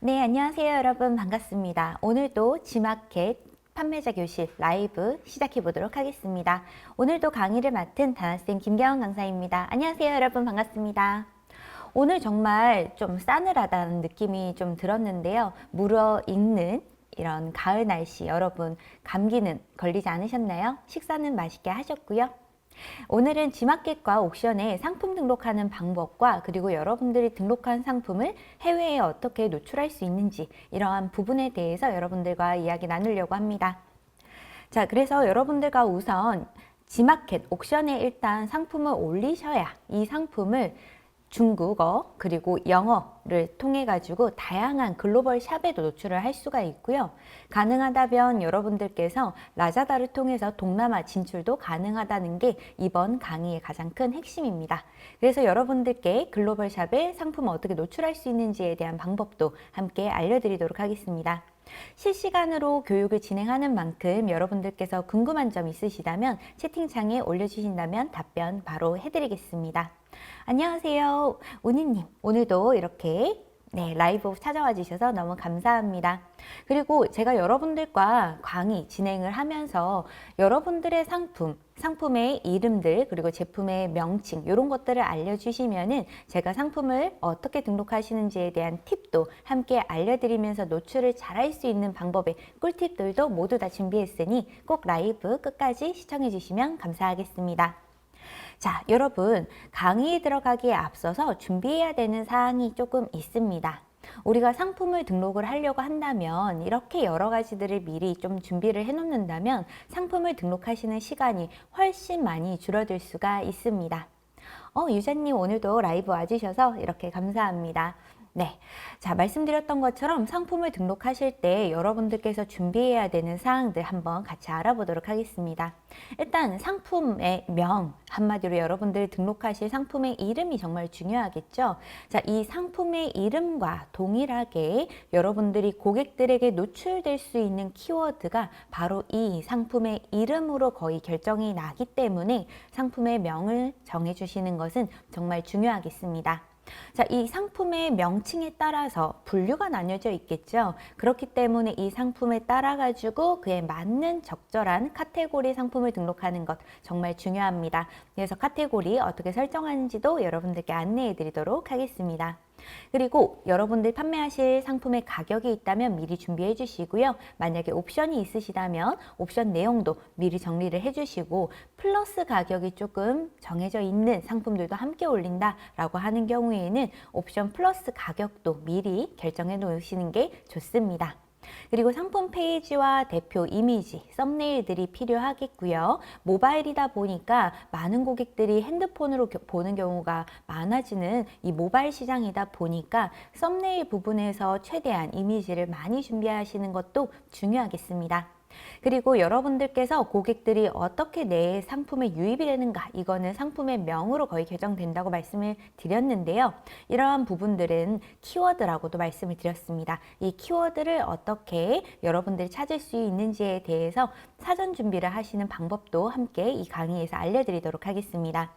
네, 안녕하세요, 여러분. 반갑습니다. 오늘도 지마켓 판매자 교실 라이브 시작해 보도록 하겠습니다. 오늘도 강의를 맡은 다나쌤 김경원 강사입니다. 안녕하세요, 여러분. 반갑습니다. 오늘 정말 좀 싸늘하다는 느낌이 좀 들었는데요. 물어익는 이런 가을 날씨, 여러분 감기는 걸리지 않으셨나요? 식사는 맛있게 하셨고요. 오늘은 지마켓과 옥션에 상품 등록하는 방법과 그리고 여러분들이 등록한 상품을 해외에 어떻게 노출할 수 있는지 이러한 부분에 대해서 여러분들과 이야기 나누려고 합니다. 자, 그래서 여러분들과 우선 지마켓, 옥션에 일단 상품을 올리셔야 이 상품을 중국어 그리고 영어를 통해 가지고 다양한 글로벌 샵에도 노출을 할 수가 있고요. 가능하다면 여러분들께서 라자다를 통해서 동남아 진출도 가능하다는 게 이번 강의의 가장 큰 핵심입니다. 그래서 여러분들께 글로벌 샵에 상품을 어떻게 노출할 수 있는지에 대한 방법도 함께 알려드리도록 하겠습니다. 실시간으로 교육을 진행하는 만큼 여러분들께서 궁금한 점 있으시다면 채팅창에 올려주신다면 답변 바로 해드리겠습니다. 안녕하세요, 운이님. 오늘도 이렇게 라이브 찾아와 주셔서 너무 감사합니다. 그리고 제가 여러분들과 강의 진행을 하면서 여러분들의 상품의 이름들 그리고 제품의 명칭 이런 것들을 알려주시면은 제가 상품을 어떻게 등록하시는지에 대한 팁도 함께 알려드리면서 노출을 잘할 수 있는 방법의 꿀팁들도 모두 다 준비했으니 꼭 라이브 끝까지 시청해 주시면 감사하겠습니다. 자, 여러분 강의에 들어가기에 앞서서 준비해야 되는 사항이 조금 있습니다. 우리가 상품을 등록을 하려고 한다면 이렇게 여러 가지들을 미리 좀 준비를 해 놓는다면 상품을 등록하시는 시간이 훨씬 많이 줄어들 수가 있습니다. 유자님 오늘도 라이브 와주셔서 이렇게 감사합니다. 네, 자 말씀드렸던 것처럼 상품을 등록하실 때 여러분들께서 준비해야 되는 사항들 한번 같이 알아보도록 하겠습니다. 일단 상품의 명, 한마디로 여러분들이 등록하실 상품의 이름이 정말 중요하겠죠. 자, 이 상품의 이름과 동일하게 여러분들이 고객들에게 노출될 수 있는 키워드가 바로 이 상품의 이름으로 거의 결정이 나기 때문에 상품의 명을 정해주시는 것은 정말 중요하겠습니다. 자, 이 상품의 명칭에 따라서 분류가 나뉘어져 있겠죠. 그렇기 때문에 이 상품에 따라 가지고 그에 맞는 적절한 카테고리 상품을 등록하는 것 정말 중요합니다. 그래서 카테고리 어떻게 설정하는지도 여러분들께 안내해 드리도록 하겠습니다. 그리고 여러분들 판매하실 상품의 가격이 있다면 미리 준비해 주시고요. 만약에 옵션이 있으시다면 옵션 내용도 미리 정리를 해 주시고 플러스 가격이 조금 정해져 있는 상품들도 함께 올린다라고 하는 경우에는 옵션 플러스 가격도 미리 결정해 놓으시는 게 좋습니다. 그리고 상품 페이지와 대표 이미지, 썸네일들이 필요하겠고요. 모바일이다 보니까 많은 고객들이 핸드폰으로 보는 경우가 많아지는 이 모바일 시장이다 보니까 썸네일 부분에서 최대한 이미지를 많이 준비하시는 것도 중요하겠습니다. 그리고 여러분들께서 고객들이 어떻게 내 상품에 유입이 되는가, 이거는 상품의 명으로 거의 결정된다고 말씀을 드렸는데요. 이러한 부분들은 키워드라고도 말씀을 드렸습니다. 이 키워드를 어떻게 여러분들이 찾을 수 있는지에 대해서 사전 준비를 하시는 방법도 함께 이 강의에서 알려드리도록 하겠습니다.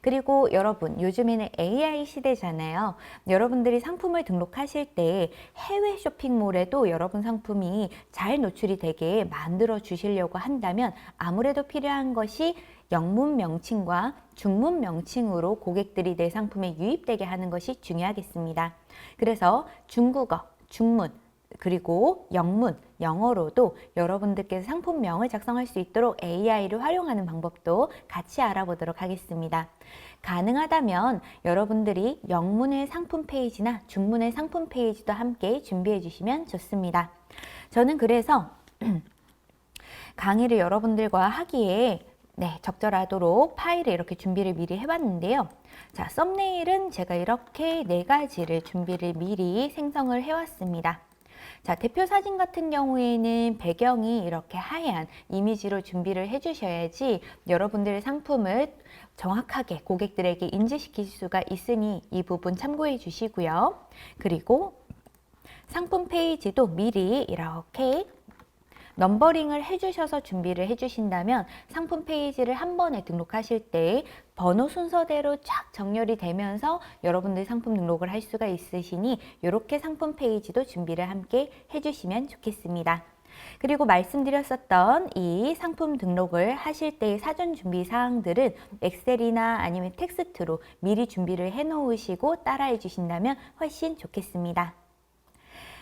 그리고 여러분, 요즘에는 AI 시대잖아요. 여러분들이 상품을 등록하실 때 해외 쇼핑몰에도 여러분 상품이 잘 노출이 되게 만들어 주시려고 한다면 아무래도 필요한 것이 영문 명칭과 중문 명칭으로 고객들이 내 상품에 유입되게 하는 것이 중요하겠습니다. 그래서 중국어, 중문, 그리고 영문, 영어로도 여러분들께서 상품명을 작성할 수 있도록 AI를 활용하는 방법도 같이 알아보도록 하겠습니다. 가능하다면 여러분들이 영문의 상품 페이지나 중문의 상품 페이지도 함께 준비해 주시면 좋습니다. 저는 그래서 강의를 여러분들과 하기에 적절하도록 파일을 이렇게 준비를 미리 해봤는데요. 자, 썸네일은 제가 이렇게 4가지를 준비를 미리 생성을 해왔습니다. 자, 대표 사진 같은 경우에는 배경이 이렇게 하얀 이미지로 준비를 해주셔야지 여러분들의 상품을 정확하게 고객들에게 인지시킬 수가 있으니 이 부분 참고해 주시고요. 그리고 상품 페이지도 미리 이렇게 넘버링을 해주셔서 준비를 해주신다면 상품 페이지를 한 번에 등록하실 때 번호 순서대로 쫙 정렬이 되면서 여러분들이 상품 등록을 할 수가 있으시니 이렇게 상품 페이지도 준비를 함께 해주시면 좋겠습니다. 그리고 말씀드렸었던 이 상품 등록을 하실 때의 사전 준비 사항들은 엑셀이나 아니면 텍스트로 미리 준비를 해 놓으시고 따라해 주신다면 훨씬 좋겠습니다.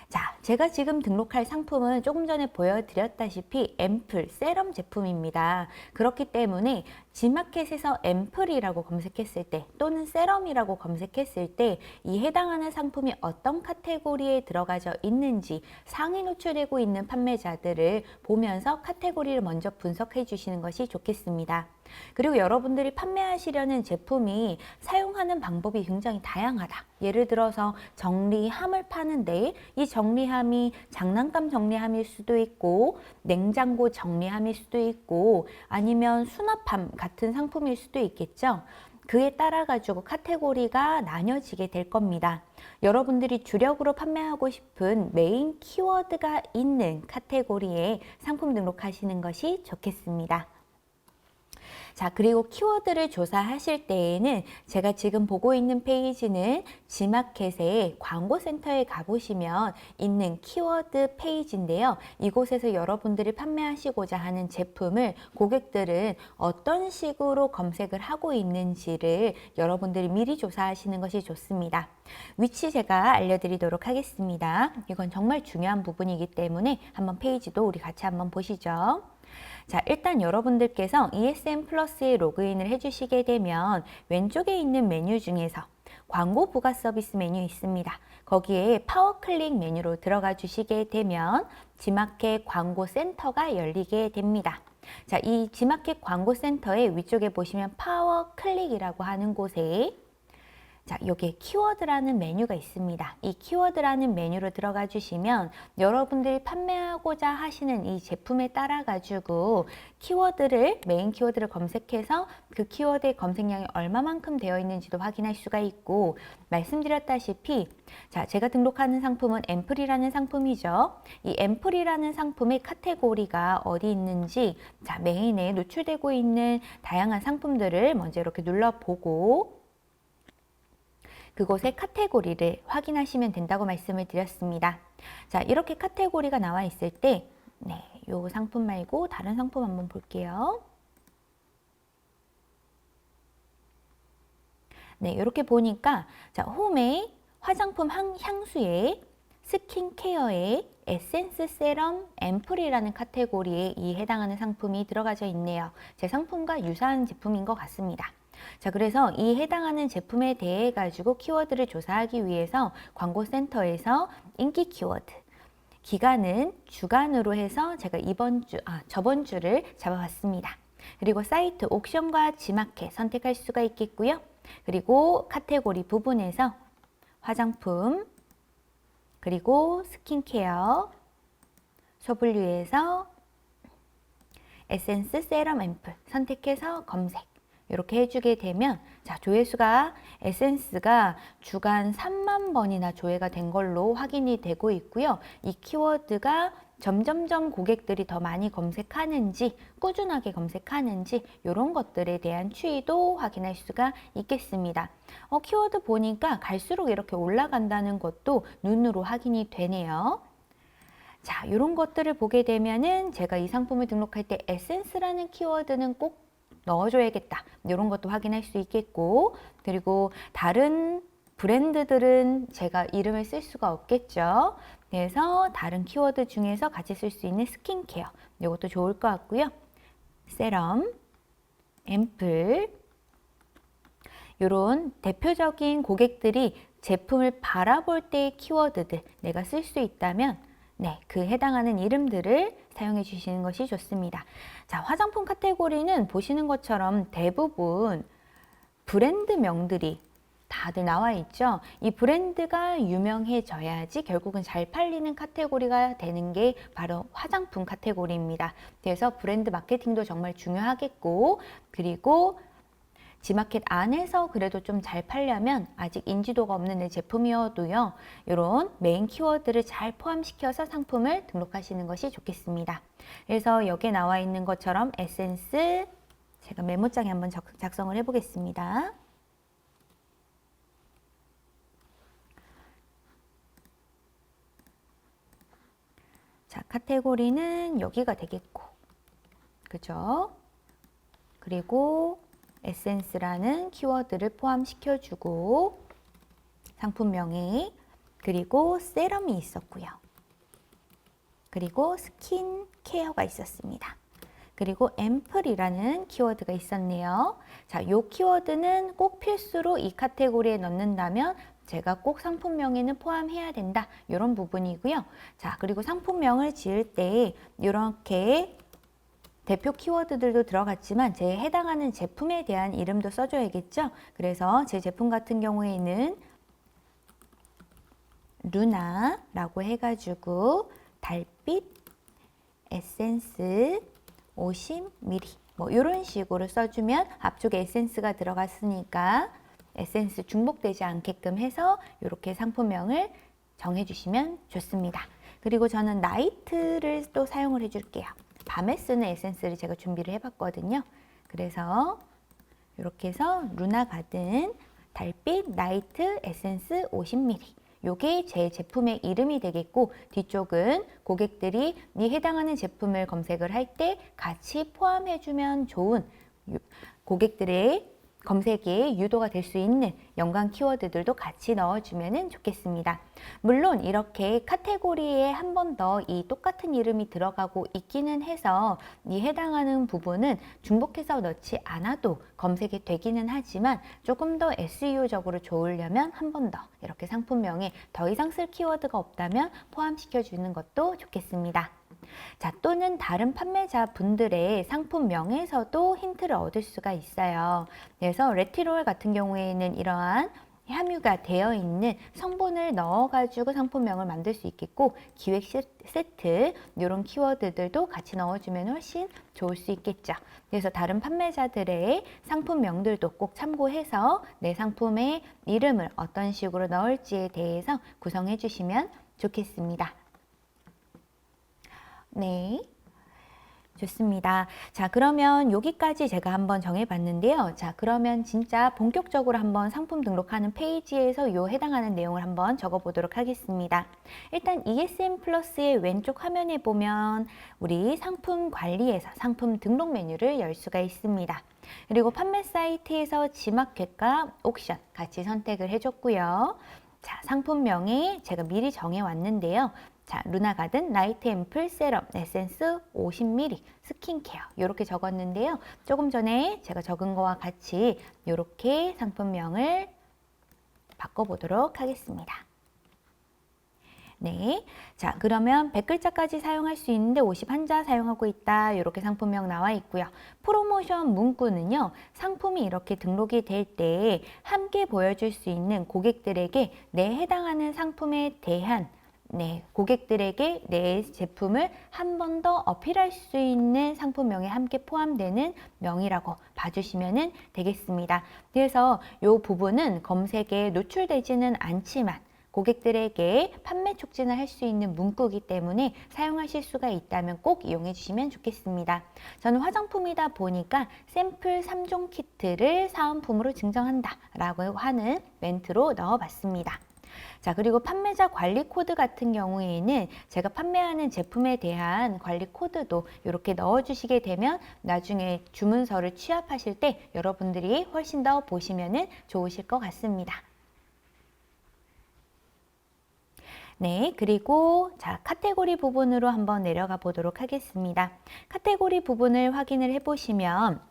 자, 제가 지금 등록할 상품은 조금 전에 보여드렸다시피 앰플, 세럼 제품입니다. 그렇기 때문에 지마켓에서 앰플이라고 검색했을 때 또는 세럼이라고 검색했을 때 이 해당하는 상품이 어떤 카테고리에 들어가져 있는지 상위 노출되고 있는 판매자들을 보면서 카테고리를 먼저 분석해 주시는 것이 좋겠습니다. 그리고 여러분들이 판매하시려는 제품이 사용하는 방법이 굉장히 다양하다. 예를 들어서 정리함을 파는데 이 정리함이 장난감 정리함일 수도 있고 냉장고 정리함일 수도 있고 아니면 수납함 같은 상품일 수도 있겠죠. 그에 따라 가지고 카테고리가 나뉘어지게 될 겁니다. 여러분들이 주력으로 판매하고 싶은 메인 키워드가 있는 카테고리에 상품 등록하시는 것이 좋겠습니다. 자, 그리고 키워드를 조사하실 때에는 제가 지금 보고 있는 페이지는 지마켓의 광고센터에 가보시면 있는 키워드 페이지인데요. 이곳에서 여러분들이 판매하시고자 하는 제품을 고객들은 어떤 식으로 검색을 하고 있는지를 여러분들이 미리 조사하시는 것이 좋습니다. 위치 제가 알려드리도록 하겠습니다. 이건 정말 중요한 부분이기 때문에 한번 페이지도 우리 같이 한번 보시죠. 자, 일단 여러분들께서 ESN 플러스에 로그인을 해주시게 되면 왼쪽에 있는 메뉴 중에서 광고 부가 서비스 메뉴 있습니다. 거기에 파워 클릭 메뉴로 들어가 주시게 되면 지마켓 광고 센터가 열리게 됩니다. 자, 이 지마켓 광고 센터의 위쪽에 보시면 파워 클릭이라고 하는 곳에 자, 여기에 키워드라는 메뉴가 있습니다. 이 키워드라는 메뉴로 들어가 주시면 여러분들이 판매하고자 하시는 이 제품에 따라 가지고 키워드를 메인 키워드를 검색해서 그 키워드의 검색량이 얼마만큼 되어 있는지도 확인할 수가 있고 말씀드렸다시피 자, 제가 등록하는 상품은 앰플이라는 상품이죠. 이 앰플이라는 상품의 카테고리가 어디 있는지 자, 메인에 노출되고 있는 다양한 상품들을 먼저 이렇게 눌러보고 그곳의 카테고리를 확인하시면 된다고 말씀을 드렸습니다. 자, 이렇게 카테고리가 나와 있을 때, 네, 요 상품 말고 다른 상품 한번 볼게요. 네, 이렇게 보니까, 자, 홈에 화장품 향수에 스킨케어에 에센스 세럼 앰플이라는 카테고리에 이 해당하는 상품이 들어가져 있네요. 제 상품과 유사한 제품인 것 같습니다. 자, 그래서 이 해당하는 제품에 대해 가지고 키워드를 조사하기 위해서 광고센터에서 인기 키워드 기간은 주간으로 해서 제가 저번 주를 잡아봤습니다. 그리고 사이트 옥션과 지마켓 선택할 수가 있겠고요. 그리고 카테고리 부분에서 화장품 그리고 스킨케어 소분류에서 에센스 세럼 앰플 선택해서 검색 이렇게 해주게 되면 자, 조회수가 에센스가 주간 3만 번이나 조회가 된 걸로 확인이 되고 있고요. 이 키워드가 점점점 고객들이 더 많이 검색하는지 꾸준하게 검색하는지 이런 것들에 대한 추이도 확인할 수가 있겠습니다. 키워드 보니까 갈수록 이렇게 올라간다는 것도 눈으로 확인이 되네요. 자, 이런 것들을 보게 되면은 제가 이 상품을 등록할 때 에센스라는 키워드는 꼭 넣어줘야겠다. 이런 것도 확인할 수 있겠고 그리고 다른 브랜드들은 제가 이름을 쓸 수가 없겠죠. 그래서 다른 키워드 중에서 같이 쓸 수 있는 스킨케어 이것도 좋을 것 같고요. 세럼, 앰플 이런 대표적인 고객들이 제품을 바라볼 때의 키워드들 내가 쓸 수 있다면 네, 그 해당하는 이름들을 사용해 주시는 것이 좋습니다. 자, 화장품 카테고리는 보시는 것처럼 대부분 브랜드명들이 다들 나와 있죠. 이 브랜드가 유명해져야지 결국은 잘 팔리는 카테고리가 되는 게 바로 화장품 카테고리입니다. 그래서 브랜드 마케팅도 정말 중요하겠고 그리고 G마켓 안에서 그래도 좀 잘 팔려면 아직 인지도가 없는 내 제품이어도요, 이런 메인 키워드를 잘 포함시켜서 상품을 등록하시는 것이 좋겠습니다. 그래서 여기에 나와 있는 것처럼 에센스, 제가 메모장에 한번 작성을 해보겠습니다. 자, 카테고리는 여기가 되겠고, 그죠? 그리고 에센스라는 키워드를 포함시켜주고, 상품명에, 그리고 세럼이 있었고요. 그리고 스킨 케어가 있었습니다. 그리고 앰플이라는 키워드가 있었네요. 자, 이 키워드는 꼭 필수로 이 카테고리에 넣는다면 제가 꼭 상품명에는 포함해야 된다. 이런 부분이고요. 자, 그리고 상품명을 지을 때 이렇게 대표 키워드들도 들어갔지만 제 해당하는 제품에 대한 이름도 써줘야겠죠. 그래서 제 제품 같은 경우에는 루나라고 해가지고 달빛 에센스 50ml 뭐 이런 식으로 써주면 앞쪽에 에센스가 들어갔으니까 에센스 중복되지 않게끔 해서 이렇게 상품명을 정해주시면 좋습니다. 그리고 저는 나이트를 또 사용을 해줄게요. 밤에 쓰는 에센스를 제가 준비를 해봤거든요. 그래서 이렇게 해서 루나 가든 달빛 나이트 에센스 50ml, 요게 제 제품의 이름이 되겠고, 뒤쪽은 고객들이 이 해당하는 제품을 검색을 할 때 같이 포함해주면 좋은 고객들의 검색에 유도가 될 수 있는 연관 키워드들도 같이 넣어주면 좋겠습니다. 물론 이렇게 카테고리에 한 번 더 이 똑같은 이름이 들어가고 있기는 해서 이 해당하는 부분은 중복해서 넣지 않아도 검색이 되기는 하지만 조금 더 SEO적으로 좋으려면 한 번 더 이렇게 상품명에 더 이상 쓸 키워드가 없다면 포함시켜 주는 것도 좋겠습니다. 자, 또는 다른 판매자 분들의 상품명에서도 힌트를 얻을 수가 있어요. 그래서 레티롤 같은 경우에는 이러한 함유가 되어 있는 성분을 넣어가지고 상품명을 만들 수 있겠고, 기획 세트 이런 키워드들도 같이 넣어주면 훨씬 좋을 수 있겠죠. 그래서 다른 판매자들의 상품명들도 꼭 참고해서 내 상품의 이름을 어떤 식으로 넣을지에 대해서 구성해 주시면 좋겠습니다. 네, 좋습니다. 자, 그러면 여기까지 제가 한번 정해봤는데요. 자, 그러면 진짜 본격적으로 한번 상품 등록하는 페이지에서 요 해당하는 내용을 한번 적어보도록 하겠습니다. 일단 ESM 플러스의 왼쪽 화면에 보면 우리 상품 관리에서 상품 등록 메뉴를 열 수가 있습니다. 그리고 판매 사이트에서 G마켓과 옥션 같이 선택을 해줬고요. 자, 상품명이 제가 미리 정해왔는데요. 자, 루나 가든 라이트 앰플 세럼 에센스 50ml 스킨케어 이렇게 적었는데요. 조금 전에 제가 적은 거와 같이 이렇게 상품명을 바꿔보도록 하겠습니다. 네, 자, 그러면 100글자까지 사용할 수 있는데 51자 사용하고 있다. 이렇게 상품명 나와 있고요. 프로모션 문구는요, 상품이 이렇게 등록이 될 때 함께 보여줄 수 있는 고객들에게 내 해당하는 상품에 대한 고객들에게 내 제품을 한 번 더 어필할 수 있는 상품명에 함께 포함되는 명이라고 봐주시면 되겠습니다. 그래서 이 부분은 검색에 노출되지는 않지만 고객들에게 판매 촉진을 할 수 있는 문구이기 때문에 사용하실 수가 있다면 꼭 이용해 주시면 좋겠습니다. 저는 화장품이다 보니까 샘플 3종 키트를 사은품으로 증정한다 라고 하는 멘트로 넣어봤습니다. 자, 그리고 판매자 관리 코드 같은 경우에는 제가 판매하는 제품에 대한 관리 코드도 이렇게 넣어주시게 되면 나중에 주문서를 취합하실 때 여러분들이 훨씬 더 보시면 좋으실 것 같습니다. 네, 그리고 자, 카테고리 부분으로 한번 내려가 보도록 하겠습니다. 카테고리 부분을 확인을 해보시면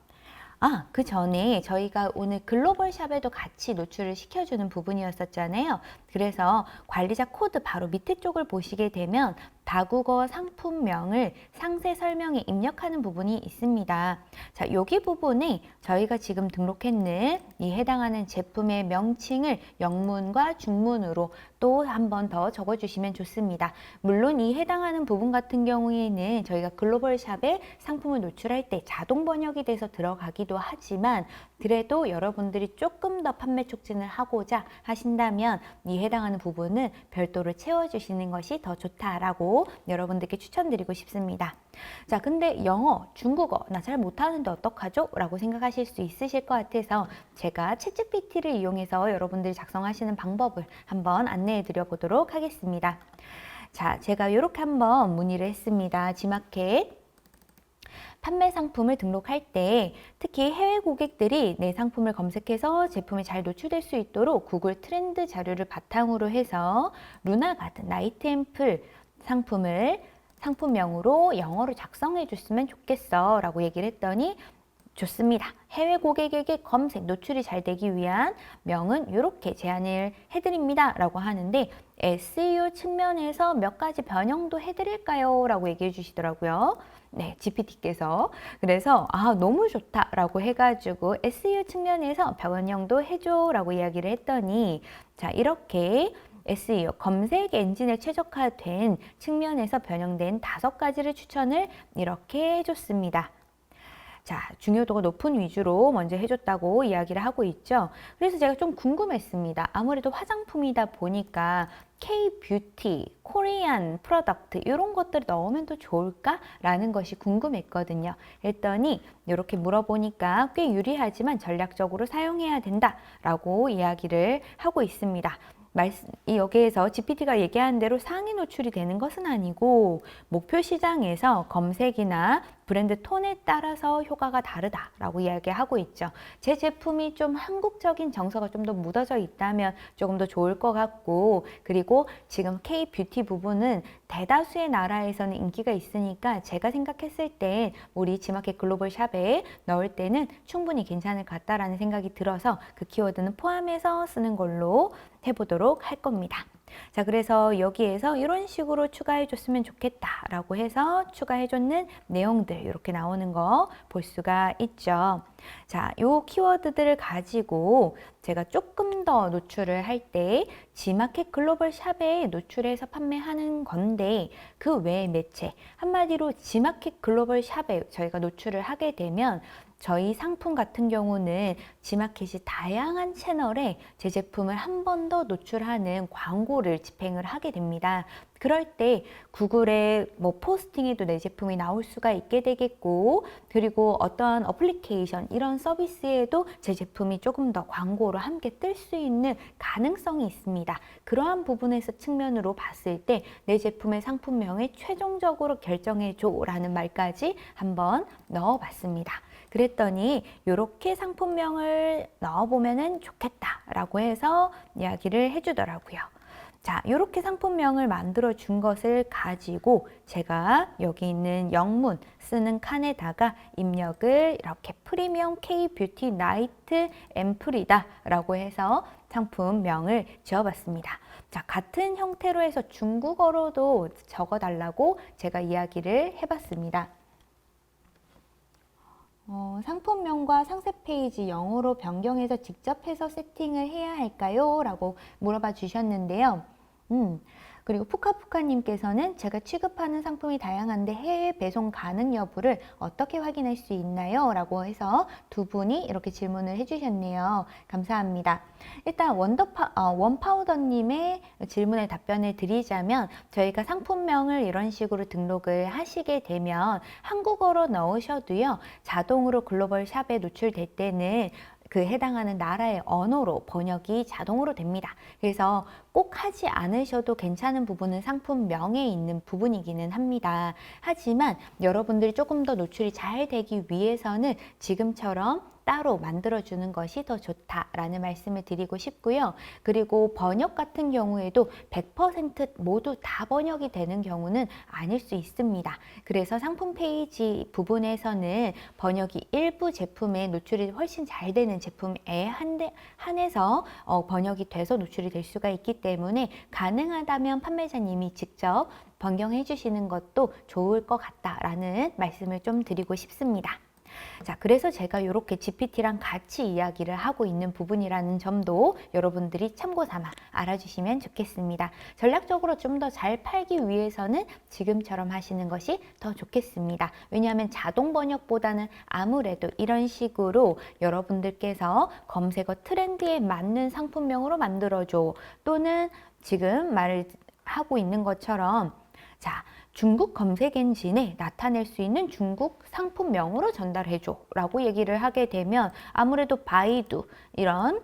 그 전에 저희가 오늘 글로벌 샵에도 같이 노출을 시켜주는 부분이었었잖아요. 그래서 관리자 코드 바로 밑에 쪽을 보시게 되면 다국어 상품명을 상세 설명에 입력하는 부분이 있습니다. 자, 여기 부분에 저희가 지금 등록했는 이 해당하는 제품의 명칭을 영문과 중문으로 또 한 번 더 적어주시면 좋습니다. 물론 이 해당하는 부분 같은 경우에는 저희가 글로벌샵에 상품을 노출할 때 자동 번역이 돼서 들어가기도 하지만 그래도 여러분들이 조금 더 판매 촉진을 하고자 하신다면 이 해당하는 부분은 별도로 채워주시는 것이 더 좋다라고 여러분들께 추천드리고 싶습니다. 자, 근데 영어, 중국어 나 잘 못하는데 어떡하죠? 라고 생각하실 수 있으실 것 같아서 제가 챗GPT를 이용해서 여러분들이 작성하시는 방법을 한번 안내해 드려 보도록 하겠습니다. 자, 제가 이렇게 한번 문의를 했습니다. G마켓 판매 상품을 등록할 때 특히 해외 고객들이 내 상품을 검색해서 제품이 잘 노출될 수 있도록 구글 트렌드 자료를 바탕으로 해서 루나 가든 나이트 앰플 상품을 상품명으로 영어로 작성해 줬으면 좋겠어 라고 얘기를 했더니 좋습니다. 해외 고객에게 검색, 노출이 잘 되기 위한 명은 이렇게 제안을 해드립니다 라고 하는데 SEO 측면에서 몇 가지 변형도 해드릴까요? 라고 얘기해 주시더라고요. 네, GPT께서. 그래서 너무 좋다 라고 해가지고 SEO 측면에서 변형도 해줘 라고 이야기를 했더니 자, 이렇게 SEO, 검색 엔진에 최적화된 측면에서 변형된 5가지를 추천을 이렇게 해줬습니다. 자, 중요도가 높은 위주로 먼저 해줬다고 이야기를 하고 있죠. 그래서 제가 좀 궁금했습니다. 아무래도 화장품이다 보니까 K-뷰티, 코리안 프로덕트 이런 것들을 넣으면 더 좋을까? 라는 것이 궁금했거든요. 했더니 이렇게 물어보니까 꽤 유리하지만 전략적으로 사용해야 된다라고 이야기를 하고 있습니다. 여기에서 GPT가 얘기하는 대로 상위 노출이 되는 것은 아니고 목표 시장에서 검색이나 브랜드 톤에 따라서 효과가 다르다라고 이야기하고 있죠. 제 제품이 좀 한국적인 정서가 좀 더 묻어져 있다면 조금 더 좋을 것 같고 그리고 지금 K-뷰티 부분은 대다수의 나라에서는 인기가 있으니까 제가 생각했을 때 우리 G마켓 글로벌 샵에 넣을 때는 충분히 괜찮을 것 같다라는 생각이 들어서 그 키워드는 포함해서 쓰는 걸로 해보도록 할 겁니다. 자, 그래서 여기에서 이런 식으로 추가해 줬으면 좋겠다라고 해서 추가해 줬는 내용들 이렇게 나오는 거 볼 수가 있죠. 자, 요 키워드들을 가지고 제가 조금 더 노출을 할 때 G마켓 글로벌 샵에 노출해서 판매하는 건데 그 외의 매체 한마디로 G마켓 글로벌 샵에 저희가 노출을 하게 되면 저희 상품 같은 경우는 G마켓이 다양한 채널에 제 제품을 한 번 더 노출하는 광고를 집행을 하게 됩니다. 그럴 때 구글에 포스팅에도 내 제품이 나올 수가 있게 되겠고 그리고 어떤 어플리케이션 이런 서비스에도 제 제품이 조금 더 광고로 함께 뜰 수 있는 가능성이 있습니다. 그러한 부분에서 측면으로 봤을 때 내 제품의 상품명을 최종적으로 결정해줘 라는 말까지 한번 넣어봤습니다. 그랬더니 이렇게 상품명을 넣어보면 좋겠다라고 해서 이야기를 해주더라고요. 자, 이렇게 상품명을 만들어 준 것을 가지고 제가 여기 있는 영문 쓰는 칸에다가 입력을 이렇게 프리미엄 K-뷰티 나이트 앰플이다 라고 해서 상품명을 지어봤습니다. 자, 같은 형태로 해서 중국어로도 적어달라고 제가 이야기를 해봤습니다. 상품명과 상세 페이지 영어로 변경해서 직접 해서 세팅을 해야 할까요? 라고 물어봐 주셨는데요. 그리고 푸카푸카님께서는 제가 취급하는 상품이 다양한데 해외 배송 가능 여부를 어떻게 확인할 수 있나요? 라고 해서 두 분이 이렇게 질문을 해주셨네요. 감사합니다. 일단 원파우더님의 질문에 답변을 드리자면 저희가 상품명을 이런 식으로 등록을 하시게 되면 한국어로 넣으셔도요. 자동으로 글로벌 샵에 노출될 때는 그 해당하는 나라의 언어로 번역이 자동으로 됩니다. 그래서 꼭 하지 않으셔도 괜찮은 부분은 상품명에 있는 부분이기는 합니다. 하지만 여러분들이 조금 더 노출이 잘 되기 위해서는 지금처럼 따로 만들어주는 것이 더 좋다라는 말씀을 드리고 싶고요. 그리고 번역 같은 경우에도 100% 모두 다 번역이 되는 경우는 아닐 수 있습니다. 그래서 상품 페이지 부분에서는 번역이 일부 제품에 노출이 훨씬 잘 되는 제품에 한해서 번역이 돼서 노출이 될 수가 있기 때문에 가능하다면 판매자님이 직접 변경해 주시는 것도 좋을 것 같다라는 말씀을 좀 드리고 싶습니다. 자, 그래서 제가 이렇게 GPT랑 같이 이야기를 하고 있는 부분이라는 점도 여러분들이 참고 삼아 알아주시면 좋겠습니다. 전략적으로 좀 더 잘 팔기 위해서는 지금처럼 하시는 것이 더 좋겠습니다. 왜냐하면 자동 번역보다는 아무래도 이런 식으로 여러분들께서 검색어 트렌드에 맞는 상품명으로 만들어줘, 또는 지금 말을 하고 있는 것처럼 자, 중국 검색 엔진에 나타낼 수 있는 중국 상품명으로 전달해줘 라고 얘기를 하게 되면 아무래도 바이두 이런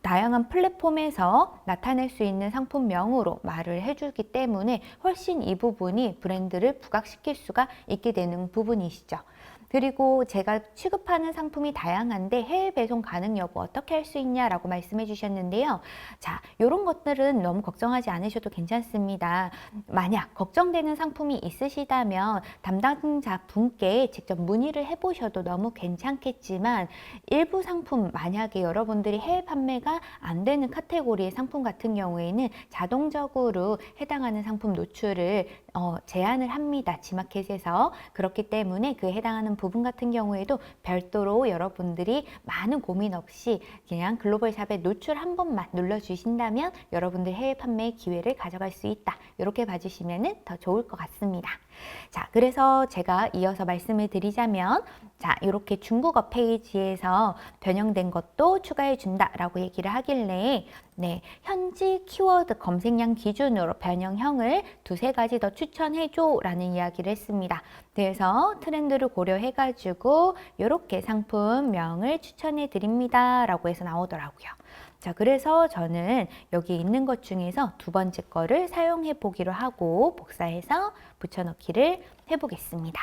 다양한 플랫폼에서 나타낼 수 있는 상품명으로 말을 해주기 때문에 훨씬 이 부분이 브랜드를 부각시킬 수가 있게 되는 부분이시죠. 그리고 제가 취급하는 상품이 다양한데 해외 배송 가능 여부 어떻게 할 수 있냐라고 말씀해 주셨는데요. 자, 이런 것들은 너무 걱정하지 않으셔도 괜찮습니다. 만약 걱정되는 상품이 있으시다면 담당자 분께 직접 문의를 해보셔도 너무 괜찮겠지만 일부 상품, 만약에 여러분들이 해외 판매가 안 되는 카테고리의 상품 같은 경우에는 자동적으로 해당하는 상품 노출을 제한을 합니다. 지마켓에서. 그렇기 때문에 그 해당하는 부분 같은 경우에도 별도로 여러분들이 많은 고민 없이 그냥 글로벌샵에 노출 한 번만 눌러주신다면 여러분들 해외 판매의 기회를 가져갈 수 있다. 이렇게 봐주시면 더 좋을 것 같습니다. 자, 그래서 제가 이어서 말씀을 드리자면 자, 이렇게 중국어 페이지에서 변형된 것도 추가해 준다라고 얘기를 하길래 네, 현지 키워드 검색량 기준으로 변형형을 두세 가지 더 추천해줘 라는 이야기를 했습니다. 그래서 트렌드를 고려해 가지고 이렇게 상품명을 추천해 드립니다 라고 해서 나오더라고요. 자, 그래서 저는 여기 있는 것 중에서 두 번째 거를 사용해 보기로 하고 복사해서 붙여넣기를 해보겠습니다.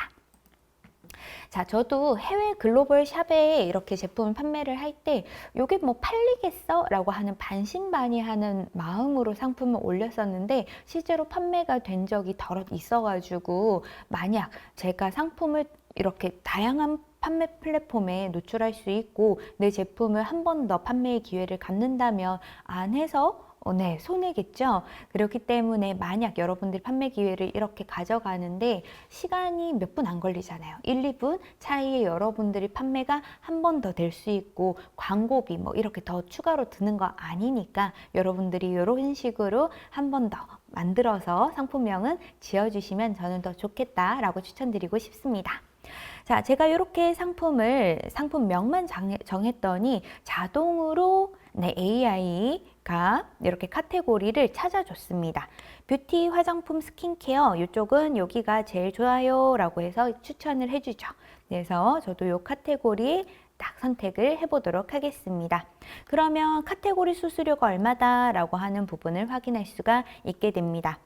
자, 저도 해외 글로벌 샵에 이렇게 제품을 판매를 할 때 이게 뭐 팔리겠어? 라고 하는 반신반의하는 마음으로 상품을 올렸었는데 실제로 판매가 된 적이 덜 있어가지고 만약 제가 상품을 이렇게 다양한 판매 플랫폼에 노출할 수 있고 내 제품을 한 번 더 판매의 기회를 갖는다면 안 해서 네, 손해겠죠. 그렇기 때문에 만약 여러분들이 판매 기회를 이렇게 가져가는데 시간이 몇 분 안 걸리잖아요. 1, 2분 차이에 여러분들이 판매가 한 번 더 될 수 있고 광고비 뭐 이렇게 더 추가로 드는 거 아니니까 여러분들이 이런 식으로 한 번 더 만들어서 상품명은 지어주시면 저는 더 좋겠다라고 추천드리고 싶습니다. 자, 제가 이렇게 상품명만 정했더니 자동으로 네, AI가 이렇게 카테고리를 찾아줬습니다. 뷰티, 화장품, 스킨케어 이쪽은 여기가 제일 좋아요 라고 해서 추천을 해주죠. 그래서 저도 이 카테고리 딱 선택을 해보도록 하겠습니다. 그러면 카테고리 수수료가 얼마다 라고 하는 부분을 확인할 수가 있게 됩니다.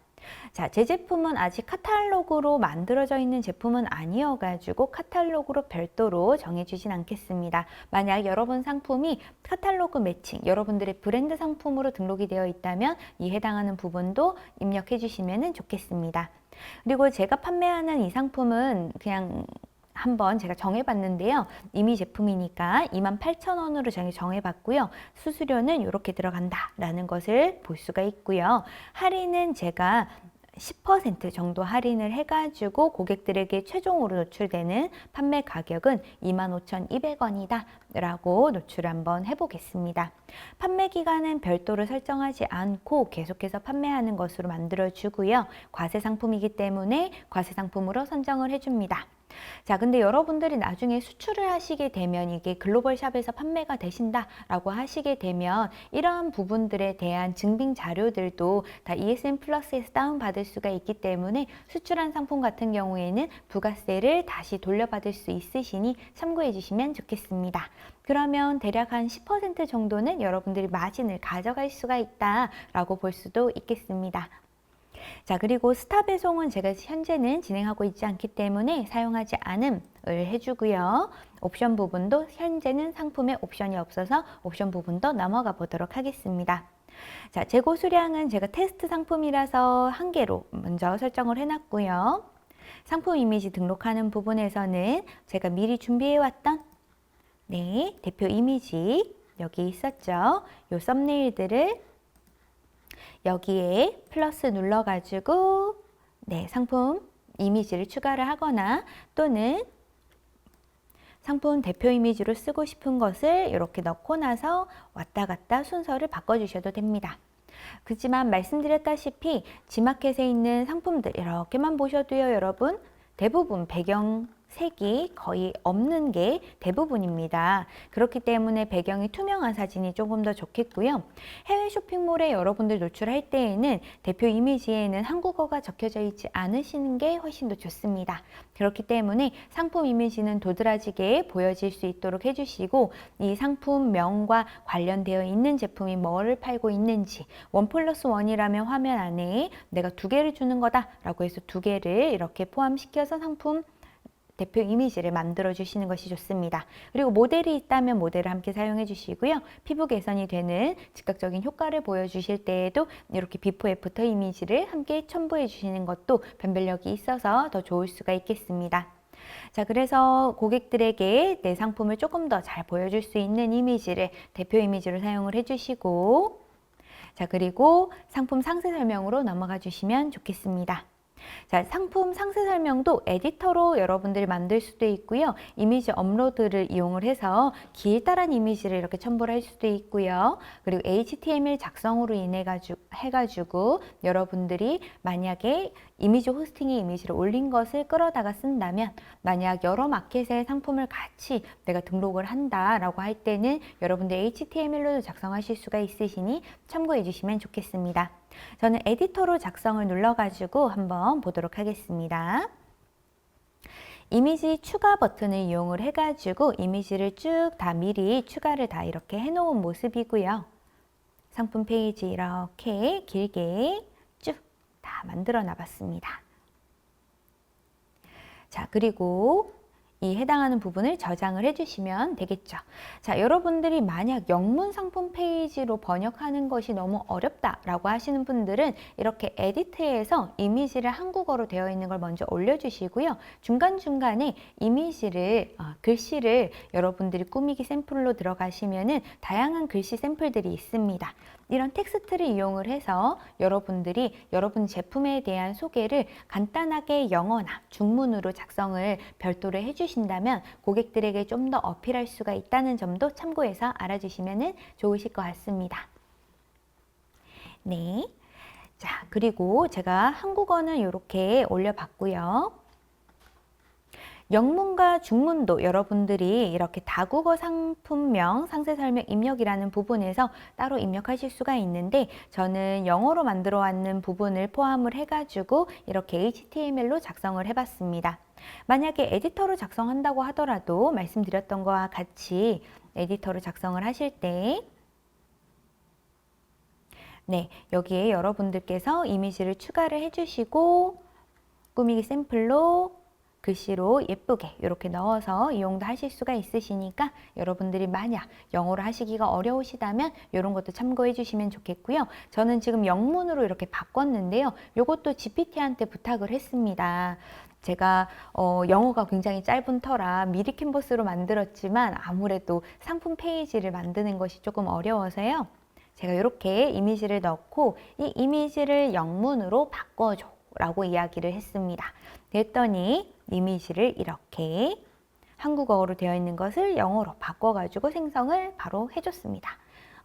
자, 제 제품은 아직 카탈로그로 만들어져 있는 제품은 아니어가지고 카탈로그로 별도로 정해주진 않겠습니다. 만약 여러분 상품이 카탈로그 매칭, 여러분들의 브랜드 상품으로 등록이 되어 있다면 이 해당하는 부분도 입력해 주시면 좋겠습니다. 그리고 제가 판매하는 이 상품은 그냥 한번 제가 정해봤는데요. 이미 제품이니까 28,000원으로 정해봤고요. 수수료는 이렇게 들어간다라는 것을 볼 수가 있고요. 할인은 제가 10% 정도 할인을 해가지고 고객들에게 최종으로 노출되는 판매 가격은 25,200원이다 라고 노출을 한번 해보겠습니다. 판매 기간은 별도로 설정하지 않고 계속해서 판매하는 것으로 만들어주고요. 과세 상품이기 때문에 과세 상품으로 선정을 해줍니다. 자, 근데 여러분들이 나중에 수출을 하시게 되면 이게 글로벌 샵에서 판매가 되신다라고 하시게 되면 이러한 부분들에 대한 증빙 자료들도 다 ESN 플러스에서 다운받을 수가 있기 때문에 수출한 상품 같은 경우에는 부가세를 다시 돌려받을 수 있으시니 참고해 주시면 좋겠습니다. 그러면 대략 한 10% 정도는 여러분들이 마진을 가져갈 수가 있다라고 볼 수도 있겠습니다. 자, 그리고 스타 배송은 제가 현재는 진행하고 있지 않기 때문에 사용하지 않음을 해주고요. 옵션 부분도 현재는 상품에 옵션이 없어서 옵션 부분도 넘어가 보도록 하겠습니다. 자, 재고 수량은 제가 테스트 상품이라서 1개로 먼저 설정을 해놨고요. 상품 이미지 등록하는 부분에서는 제가 미리 준비해왔던 대표 이미지 여기 있었죠. 요 썸네일들을 여기에 플러스 눌러가지고 상품 이미지를 추가를 하거나 또는 상품 대표 이미지로 쓰고 싶은 것을 이렇게 넣고 나서 왔다 갔다 순서를 바꿔주셔도 됩니다. 그렇지만 말씀드렸다시피 지마켓에 있는 상품들 이렇게만 보셔도요, 여러분 대부분 배경 색이 거의 없는 게 대부분입니다. 그렇기 때문에 배경이 투명한 사진이 조금 더 좋겠고요. 해외 쇼핑몰에 여러분들 노출할 때에는 대표 이미지에는 한국어가 적혀져 있지 않으시는 게 훨씬 더 좋습니다. 그렇기 때문에 상품 이미지는 도드라지게 보여질 수 있도록 해주시고 이 상품명과 관련되어 있는 제품이 뭐를 팔고 있는지 1+1이라면 화면 안에 내가 2개를 주는 거다 라고 해서 2개를 이렇게 포함시켜서 상품 대표 이미지를 만들어 주시는 것이 좋습니다. 그리고 모델이 있다면 모델을 함께 사용해 주시고요. 피부 개선이 되는 즉각적인 효과를 보여주실 때에도 이렇게 비포 애프터 이미지를 함께 첨부해 주시는 것도 변별력이 있어서 더 좋을 수가 있겠습니다. 자, 그래서 고객들에게 내 상품을 조금 더 잘 보여줄 수 있는 이미지를 대표 이미지로 사용을 해주시고 자, 그리고 상품 상세 설명으로 넘어가 주시면 좋겠습니다. 자, 상품 상세 설명도 에디터로 여러분들이 만들 수도 있고요. 이미지 업로드를 이용을 해서 길다란 이미지를 이렇게 첨부를 할 수도 있고요. 그리고 HTML 작성으로 인해 해가지고 여러분들이 만약에 이미지 호스팅에 이미지를 올린 것을 끌어다가 쓴다면 만약 여러 마켓의 상품을 같이 내가 등록을 한다라고 할 때는 여러분들 HTML로도 작성하실 수가 있으시니 참고해 주시면 좋겠습니다. 저는 에디터로 작성을 눌러가지고 한번 보도록 하겠습니다. 이미지 추가 버튼을 이용을 해가지고 이미지를 쭉 다 미리 추가를 다 이렇게 해놓은 모습이고요. 상품 페이지 이렇게 길게 쭉 다 만들어 놔봤습니다. 자, 그리고 이 해당하는 부분을 저장을 해주시면 되겠죠. 자, 여러분들이 만약 영문 상품 페이지로 번역하는 것이 너무 어렵다라고 하시는 분들은 이렇게 에디트에서 이미지를 한국어로 되어 있는 걸 먼저 올려주시고요. 중간중간에 이미지를, 글씨를 여러분들이 꾸미기 샘플로 들어가시면은 다양한 글씨 샘플들이 있습니다. 이런 텍스트를 이용을 해서 여러분들이 여러분 제품에 대한 소개를 간단하게 영어나 중문으로 작성을 별도로 해주신다면 고객들에게 좀 더 어필할 수가 있다는 점도 참고해서 알아주시면 좋으실 것 같습니다. 네. 자, 그리고 제가 한국어는 이렇게 올려봤고요. 영문과 중문도 여러분들이 이렇게 다국어 상품명 상세 설명 입력이라는 부분에서 따로 입력하실 수가 있는데 저는 영어로 만들어 왔는 부분을 포함을 해가지고 이렇게 HTML로 작성을 해봤습니다. 만약에 에디터로 작성한다고 하더라도 말씀드렸던 것과 같이 에디터로 작성을 하실 때 여기에 여러분들께서 이미지를 추가를 해주시고 꾸미기 샘플로 글씨로 예쁘게 이렇게 넣어서 이용도 하실 수가 있으시니까 여러분들이 만약 영어로 하시기가 어려우시다면 이런 것도 참고해 주시면 좋겠고요. 저는 지금 영문으로 이렇게 바꿨는데요. 이것도 GPT한테 부탁을 했습니다. 제가 영어가 굉장히 짧은 터라 미리 캔버스로 만들었지만 아무래도 상품 페이지를 만드는 것이 조금 어려워서요. 제가 이렇게 이미지를 넣고 이 이미지를 영문으로 바꿔줘 라고 이야기를 했습니다. 그랬더니 이미지를 이렇게 한국어로 되어 있는 것을 영어로 바꿔가지고 생성을 바로 해줬습니다.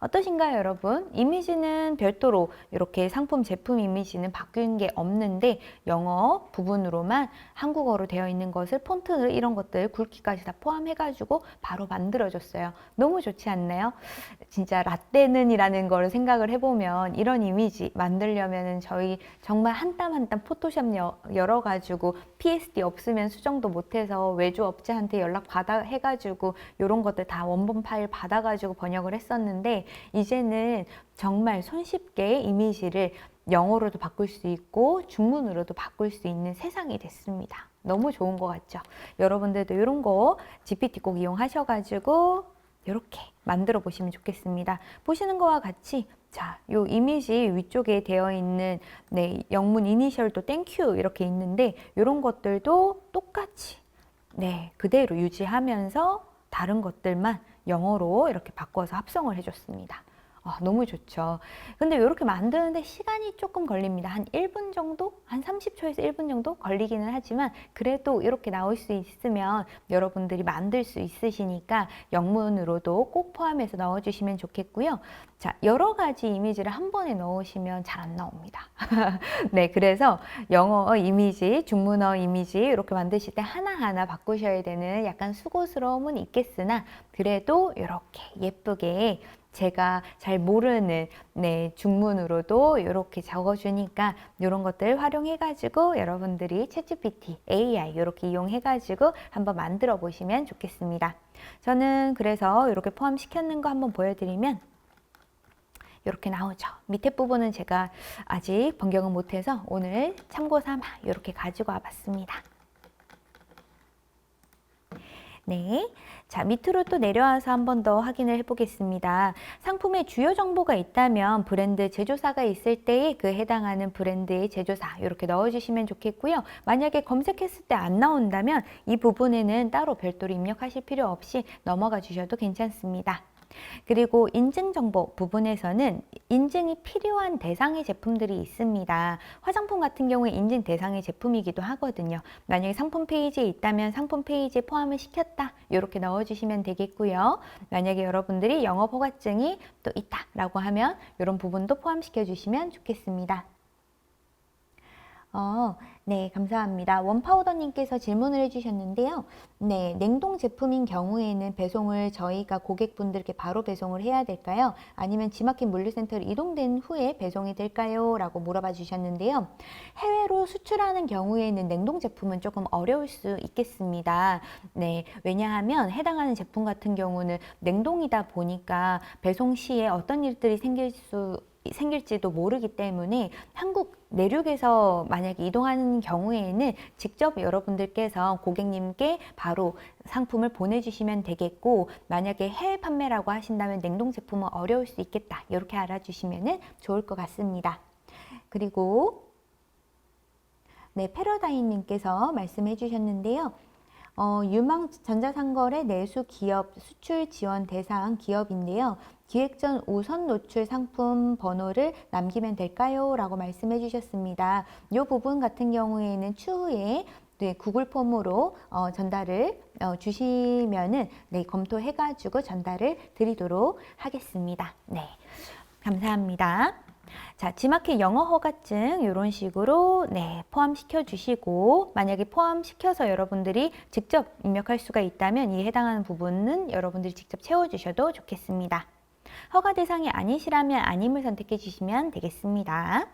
어떠신가요, 여러분? 이미지는 별도로 이렇게 상품 제품 이미지는 바뀐 게 없는데 영어 부분으로만 한국어로 되어 있는 것을 폰트 이런 것들 굵기까지 다 포함해가지고 바로 만들어줬어요. 너무 좋지 않나요? 진짜 라떼는이라는 걸 생각을 해보면 이런 이미지 만들려면은 저희 정말 한 땀 한 땀 포토샵 열어가지고 PSD 없으면 수정도 못해서 외주업체한테 연락 받아 해가지고 이런 것들 다 원본 파일 받아가지고 번역을 했었는데 이제는 정말 손쉽게 이미지를 영어로도 바꿀 수 있고 중문으로도 바꿀 수 있는 세상이 됐습니다. 너무 좋은 것 같죠? 여러분들도 이런 거 GPT 꼭 이용하셔가지고 이렇게 만들어 보시면 좋겠습니다. 보시는 거와 같이 자, 요 이미지 위쪽에 되어 있는 네, 영문 이니셜도 땡큐 이렇게 있는데 이런 것들도 똑같이 네, 그대로 유지하면서 다른 것들만 영어로 이렇게 바꿔서 합성을 해줬습니다. 너무 좋죠. 근데 이렇게 만드는데 시간이 조금 걸립니다. 한 1분 정도? 한 30초에서 1분 정도 걸리기는 하지만 그래도 이렇게 나올 수 있으면 여러분들이 만들 수 있으시니까 영문으로도 꼭 포함해서 넣어주시면 좋겠고요. 자, 여러 가지 이미지를 한 번에 넣으시면 잘 안 나옵니다. 네, 그래서 영어 이미지, 중문어 이미지 이렇게 만드실 때 하나하나 바꾸셔야 되는 약간 수고스러움은 있겠으나 그래도 이렇게 예쁘게 제가 잘 모르는 네, 중문으로도 이렇게 적어주니까 이런 것들 활용해가지고 여러분들이 챗GPT, AI 이렇게 이용해가지고 한번 만들어 보시면 좋겠습니다. 저는 그래서 이렇게 포함시켰는 거 한번 보여드리면 이렇게 나오죠. 밑에 부분은 제가 아직 변경은 못해서 오늘 참고 삼아 이렇게 가지고 와봤습니다. 네, 자 밑으로 또 내려와서 한 번 더 확인을 해보겠습니다. 상품에 주요 정보가 있다면 브랜드 제조사가 있을 때에 그 해당하는 브랜드의 제조사 이렇게 넣어주시면 좋겠고요. 만약에 검색했을 때 안 나온다면 이 부분에는 따로 별도로 입력하실 필요 없이 넘어가 주셔도 괜찮습니다. 그리고 인증정보 부분에서는 인증이 필요한 대상의 제품들이 있습니다. 화장품 같은 경우에 인증 대상의 제품이기도 하거든요. 만약에 상품 페이지에 있다면 상품 페이지에 포함을 시켰다 이렇게 넣어주시면 되겠고요. 만약에 여러분들이 영업 허가증이 또 있다라고 하면 이런 부분도 포함시켜 주시면 좋겠습니다. 네, 감사합니다. 원파우더님께서 질문을 해주셨는데요. 네, 냉동 제품인 경우에는 배송을 저희가 고객분들께 바로 배송을 해야 될까요? 아니면 지마켓 물류센터로 이동된 후에 배송이 될까요? 라고 물어봐 주셨는데요. 해외로 수출하는 경우에는 냉동 제품은 조금 어려울 수 있겠습니다. 네, 왜냐하면 해당하는 제품 같은 경우는 냉동이다 보니까 배송 시에 어떤 일들이 생길지도 모르기 때문에 한국 내륙에서 만약에 이동하는 경우에는 직접 여러분들께서 고객님께 바로 상품을 보내주시면 되겠고 만약에 해외 판매라고 하신다면 냉동 제품은 어려울 수 있겠다 이렇게 알아주시면 좋을 것 같습니다. 그리고 네, 패러다임님께서 말씀해 주셨는데요. 유망 전자상거래 내수 기업 수출 지원 대상 기업인데요. 기획 전 우선 노출 상품 번호를 남기면 될까요? 라고 말씀해 주셨습니다. 이 부분 같은 경우에는 추후에 네, 구글 폼으로 전달을 주시면은 네, 검토해가지고 전달을 드리도록 하겠습니다. 네, 감사합니다. 자, 지마켓 영어 허가증 이런 식으로 네, 포함시켜 주시고 만약에 포함시켜서 여러분들이 직접 입력할 수가 있다면 이 해당하는 부분은 여러분들이 직접 채워주셔도 좋겠습니다. 허가 대상이 아니시라면 아님을 선택해 주시면 되겠습니다.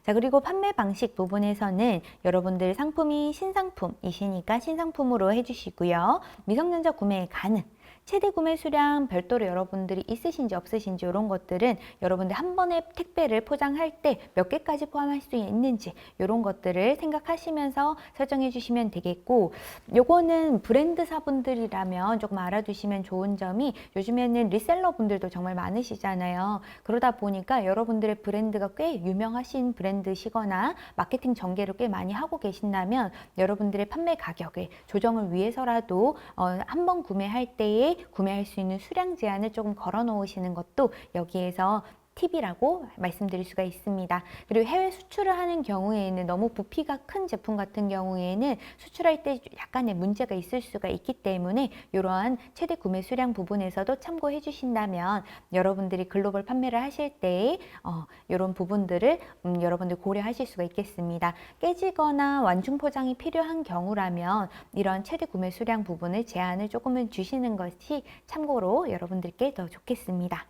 자, 그리고 판매 방식 부분에서는 여러분들 상품이 신상품이시니까 신상품으로 해주시고요. 미성년자 구매 가능. 최대 구매 수량 별도로 여러분들이 있으신지 없으신지 이런 것들은 여러분들 한 번에 택배를 포장할 때 몇 개까지 포함할 수 있는지 이런 것들을 생각하시면서 설정해 주시면 되겠고 요거는 브랜드사 분들이라면 조금 알아두시면 좋은 점이 요즘에는 리셀러 분들도 정말 많으시잖아요. 그러다 보니까 여러분들의 브랜드가 꽤 유명하신 브랜드시거나 마케팅 전개를 꽤 많이 하고 계신다면 여러분들의 판매 가격을 조정을 위해서라도 한 번 구매할 때에 구매할 수 있는 수량 제한을 조금 걸어 놓으시는 것도 여기에서 팁이라고 말씀드릴 수가 있습니다. 그리고 해외 수출을 하는 경우에는 너무 부피가 큰 제품 같은 경우에는 수출할 때 약간의 문제가 있을 수가 있기 때문에 이러한 최대 구매 수량 부분에서도 참고해 주신다면 여러분들이 글로벌 판매를 하실 때 이런 부분들을 여러분들 고려하실 수가 있겠습니다. 깨지거나 완충 포장이 필요한 경우라면 이런 최대 구매 수량 부분을 제한을 조금은 주시는 것이 참고로 여러분들께 더 좋겠습니다.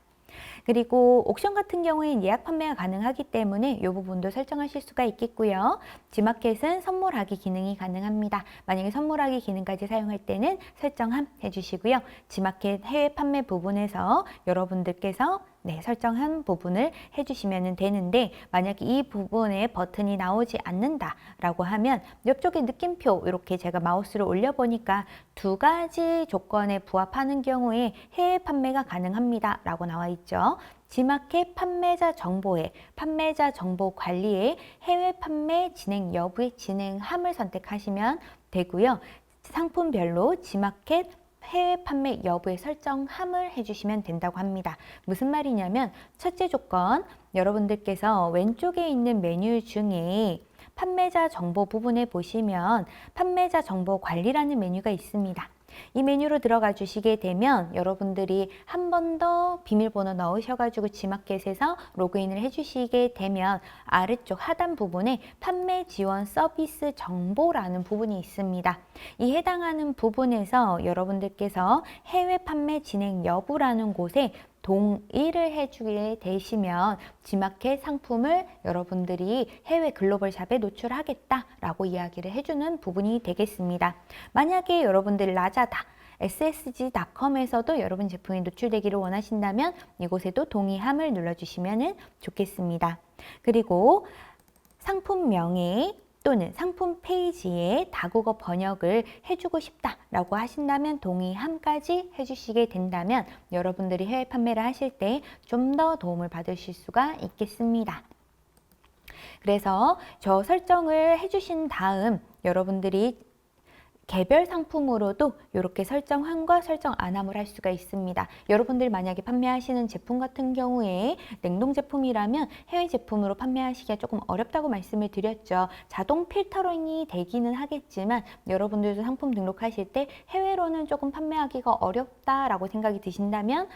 그리고 옥션 같은 경우에는 예약 판매가 가능하기 때문에 이 부분도 설정하실 수가 있겠고요. 지마켓은 선물하기 기능이 가능합니다. 만약에 선물하기 기능까지 사용할 때는 설정함 해주시고요. 지마켓 해외 판매 부분에서 여러분들께서 설정한 부분을 해주시면 되는데, 만약에 이 부분에 버튼이 나오지 않는다라고 하면 옆쪽에 느낌표 이렇게 제가 마우스를 올려보니까 두 가지 조건에 부합하는 경우에 해외 판매가 가능합니다 라고 나와 있죠. G마켓 판매자 정보에 판매자 정보 관리에 해외 판매 진행 여부의 진행함을 선택하시면 되고요. 상품별로 G마켓 해외 판매 여부의 설정함을 해주시면 된다고 합니다. 무슨 말이냐면 첫째 조건, 여러분들께서 왼쪽에 있는 메뉴 중에 판매자 정보 부분에 보시면 판매자 정보 관리라는 메뉴가 있습니다. 이 메뉴로 들어가 주시게 되면 여러분들이 한 번 더 비밀번호 넣으셔가지고 G마켓에서 로그인을 해주시게 되면 아래쪽 하단 부분에 판매 지원 서비스 정보라는 부분이 있습니다. 이 해당하는 부분에서 여러분들께서 해외 판매 진행 여부라는 곳에 동의를 해주게 되시면 G마켓 상품을 여러분들이 해외 글로벌 샵에 노출하겠다라고 이야기를 해주는 부분이 되겠습니다. 만약에 여러분들이 라자다, ssg.com에서도 여러분 제품이 노출되기를 원하신다면 이곳에도 동의함을 눌러주시면 좋겠습니다. 그리고 상품명에 또는 상품 페이지에 다국어 번역을 해주고 싶다라고 하신다면 동의함까지 해주시게 된다면 여러분들이 해외 판매를 하실 때 좀 더 도움을 받으실 수가 있겠습니다. 그래서 저 설정을 해주신 다음 여러분들이 개별 상품으로도 이렇게 설정함과 설정 안함을 할 수가 있습니다. 여러분들 만약에 판매하시는 제품 같은 경우에 냉동 제품이라면 해외 제품으로 판매하시기가 조금 어렵다고 말씀을 드렸죠. 자동 필터링이 되기는 하겠지만 여러분들도 상품 등록하실 때 해외로는 조금 판매하기가 어렵다라고 생각이 드신다면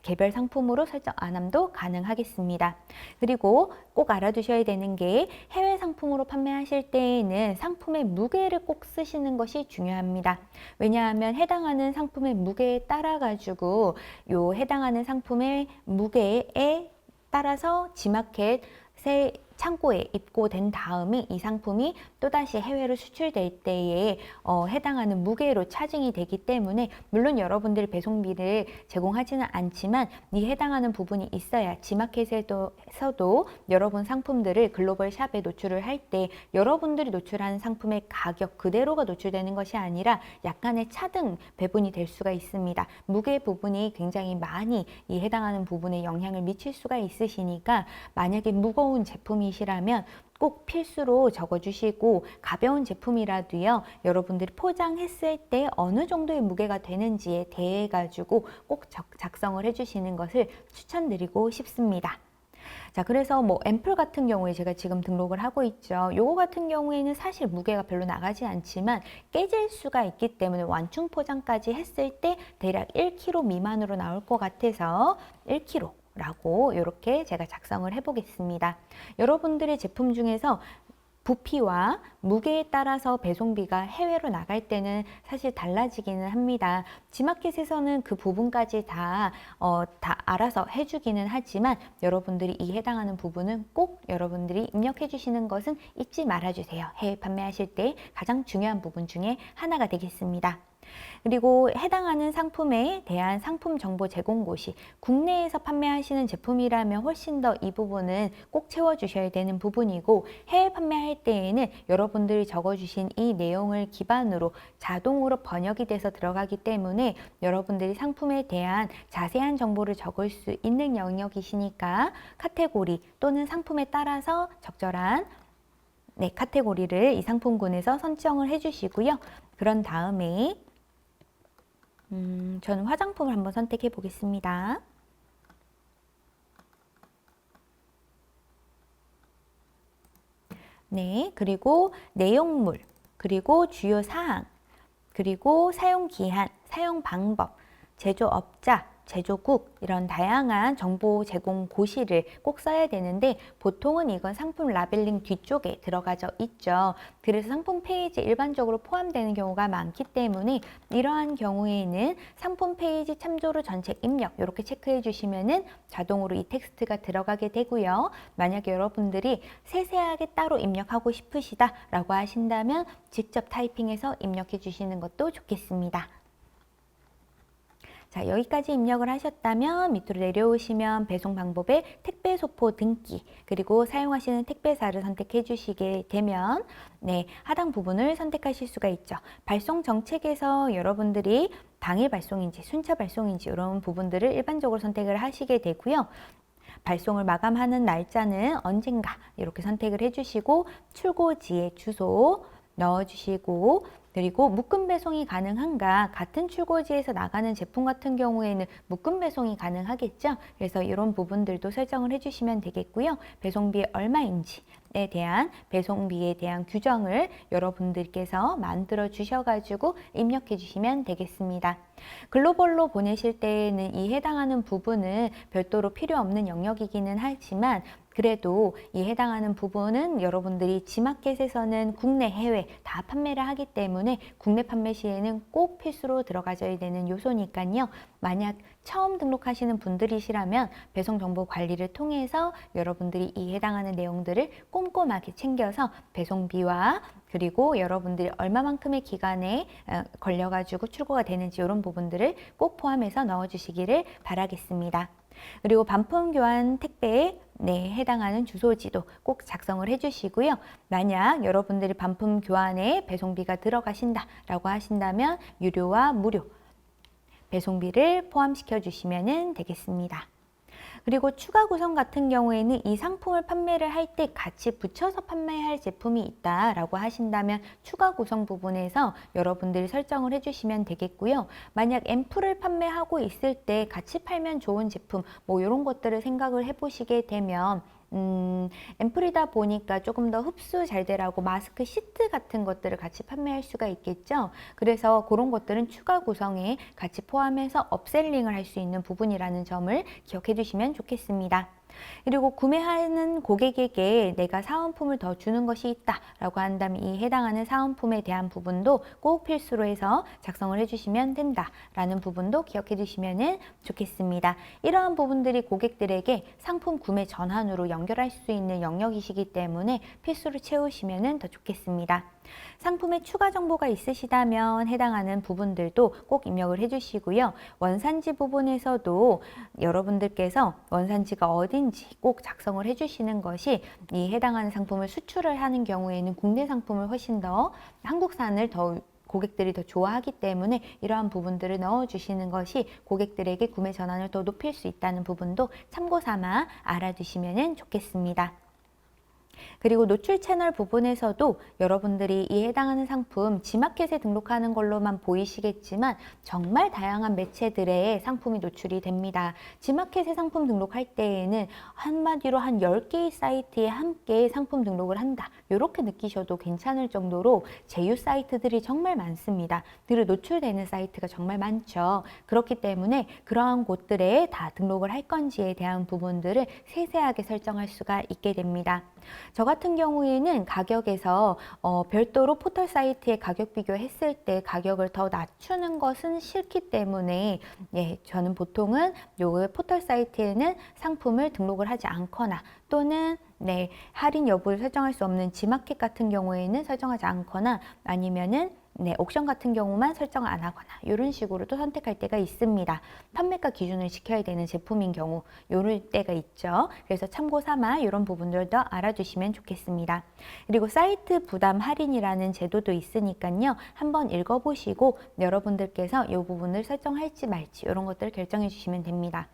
개별 상품으로 설정 안함도 가능하겠습니다. 그리고 꼭 알아두셔야 되는 게 해외 상품으로 판매하실 때에는 상품의 무게를 꼭 쓰시는 것이 중요합니다. 왜냐하면 해당하는 상품의 무게에 따라 가지고 해당하는 상품의 무게에 따라서 G마켓 창고에 입고된 다음에 이 상품이 또다시 해외로 수출될 때에 해당하는 무게로 차징이 되기 때문에 물론 여러분들 배송비를 제공하지는 않지만 이 해당하는 부분이 있어야 G마켓에서도 여러분 상품들을 글로벌 샵에 노출을 할 때 여러분들이 노출하는 상품의 가격 그대로가 노출되는 것이 아니라 약간의 차등 배분이 될 수가 있습니다. 무게 부분이 굉장히 많이 이 해당하는 부분에 영향을 미칠 수가 있으시니까 만약에 무거운 제품이시라면 꼭 필수로 적어주시고 가벼운 제품이라도요 여러분들이 포장했을 때 어느 정도의 무게가 되는지에 대해 가지고 꼭 작성을 해주시는 것을 추천드리고 싶습니다. 자, 그래서 앰플 같은 경우에 제가 지금 등록을 하고 있죠. 요거 같은 경우에는 사실 무게가 별로 나가지 않지만 깨질 수가 있기 때문에 완충 포장까지 했을 때 대략 1kg 미만으로 나올 것 같아서 1kg 라고 이렇게 제가 작성을 해 보겠습니다. 여러분들의 제품 중에서 부피와 무게에 따라서 배송비가 해외로 나갈 때는 사실 달라지기는 합니다. G마켓에서는 그 부분까지 다 알아서 해주기는 하지만 여러분들이 이 해당하는 부분은 꼭 여러분들이 입력해 주시는 것은 잊지 말아주세요. 해외 판매하실 때 가장 중요한 부분 중에 하나가 되겠습니다. 그리고 해당하는 상품에 대한 상품 정보 제공고시 국내에서 판매하시는 제품이라면 훨씬 더 이 부분은 꼭 채워주셔야 되는 부분이고 해외 판매할 때에는 여러분들이 적어주신 이 내용을 기반으로 자동으로 번역이 돼서 들어가기 때문에 여러분들이 상품에 대한 자세한 정보를 적을 수 있는 영역이시니까 카테고리 또는 상품에 따라서 적절한 카테고리를 이 상품군에서 선정을 해주시고요. 그런 다음에 저는 화장품을 한번 선택해 보겠습니다. 네, 그리고 내용물, 그리고 주요 사항, 그리고 사용 기한, 사용 방법, 제조업자, 제조국 이런 다양한 정보 제공 고시를 꼭 써야 되는데 보통은 이건 상품 라벨링 뒤쪽에 들어가져 있죠. 그래서 상품 페이지에 일반적으로 포함되는 경우가 많기 때문에 이러한 경우에는 상품 페이지 참조로 전체 입력 이렇게 체크해 주시면은 자동으로 이 텍스트가 들어가게 되고요. 만약에 여러분들이 세세하게 따로 입력하고 싶으시다라고 하신다면 직접 타이핑해서 입력해 주시는 것도 좋겠습니다. 자, 여기까지 입력을 하셨다면 밑으로 내려오시면 배송 방법에 택배 소포 등기 그리고 사용하시는 택배사를 선택해 주시게 되면 네, 하단 부분을 선택하실 수가 있죠. 발송 정책에서 여러분들이 당일 발송인지 순차 발송인지 이런 부분들을 일반적으로 선택을 하시게 되고요. 발송을 마감하는 날짜는 언젠가 이렇게 선택을 해주시고 출고지의 주소 넣어주시고 그리고 묶음 배송이 가능한가 같은 출고지에서 나가는 제품 같은 경우에는 묶음 배송이 가능하겠죠. 그래서 이런 부분들도 설정을 해주시면 되겠고요. 배송비 얼마인지에 대한 배송비에 대한 규정을 여러분들께서 만들어 주셔가지고 입력해 주시면 되겠습니다. 글로벌로 보내실 때에는 이 해당하는 부분은 별도로 필요 없는 영역이기는 하지만 그래도 이 해당하는 부분은 여러분들이 지마켓에서는 국내, 해외 다 판매를 하기 때문에 국내 판매 시에는 꼭 필수로 들어가져야 되는 요소니까요. 만약 처음 등록하시는 분들이시라면 배송 정보 관리를 통해서 여러분들이 이 해당하는 내용들을 꼼꼼하게 챙겨서 배송비와 그리고 여러분들이 얼마만큼의 기간에 걸려가지고 출고가 되는지 이런 부분들을 꼭 포함해서 넣어주시기를 바라겠습니다. 그리고 반품 교환 택배에 해당하는 주소지도 꼭 작성을 해주시고요. 만약 여러분들이 반품 교환에 배송비가 들어가신다라고 하신다면 유료와 무료 배송비를 포함시켜 주시면 되겠습니다. 그리고 추가 구성 같은 경우에는 이 상품을 판매를 할 때 같이 붙여서 판매할 제품이 있다라고 하신다면 추가 구성 부분에서 여러분들이 설정을 해주시면 되겠고요. 만약 앰플을 판매하고 있을 때 같이 팔면 좋은 제품 뭐 이런 것들을 생각을 해보시게 되면 앰플이다 보니까 조금 더 흡수 잘 되라고 마스크 시트 같은 것들을 같이 판매할 수가 있겠죠. 그래서 그런 것들은 추가 구성에 같이 포함해서 업셀링을 할 수 있는 부분이라는 점을 기억해 주시면 좋겠습니다. 그리고 구매하는 고객에게 내가 사은품을 더 주는 것이 있다라고 한다면 이 해당하는 사은품에 대한 부분도 꼭 필수로 해서 작성을 해주시면 된다라는 부분도 기억해 주시면 좋겠습니다. 이러한 부분들이 고객들에게 상품 구매 전환으로 연결할 수 있는 영역이시기 때문에 필수로 채우시면 더 좋겠습니다. 상품에 추가 정보가 있으시다면 해당하는 부분들도 꼭 입력을 해주시고요. 원산지 부분에서도 여러분들께서 원산지가 어딘지 꼭 작성을 해주시는 것이 이 해당하는 상품을 수출을 하는 경우에는 국내 상품을 훨씬 더 한국산을 더 고객들이 더 좋아하기 때문에 이러한 부분들을 넣어주시는 것이 고객들에게 구매 전환을 더 높일 수 있다는 부분도 참고 삼아 알아두시면 좋겠습니다. 그리고 노출 채널 부분에서도 여러분들이 이 해당하는 상품 지마켓에 등록하는 걸로만 보이시겠지만 정말 다양한 매체들의 상품이 노출이 됩니다. 지마켓에 상품 등록할 때에는 한마디로 한 10개의 사이트에 함께 상품 등록을 한다. 이렇게 느끼셔도 괜찮을 정도로 제휴 사이트들이 정말 많습니다. 그리고 노출되는 사이트가 정말 많죠. 그렇기 때문에 그러한 곳들에 다 등록을 할 건지에 대한 부분들을 세세하게 설정할 수가 있게 됩니다. 저 같은 경우에는 가격에서 별도로 포털 사이트에 가격 비교했을 때 가격을 더 낮추는 것은 싫기 때문에 저는 보통은 요 포털 사이트에는 상품을 등록을 하지 않거나 또는 할인 여부를 설정할 수 없는 지마켓 같은 경우에는 설정하지 않거나 아니면은 옥션 같은 경우만 설정을 안 하거나 이런 식으로도 선택할 때가 있습니다. 판매가 기준을 지켜야 되는 제품인 경우 이럴 때가 있죠. 그래서 참고 삼아 이런 부분들도 알아주시면 좋겠습니다. 그리고 사이트 부담 할인이라는 제도도 있으니까요. 한번 읽어보시고 여러분들께서 이 부분을 설정할지 말지 이런 것들을 결정해 주시면 됩니다.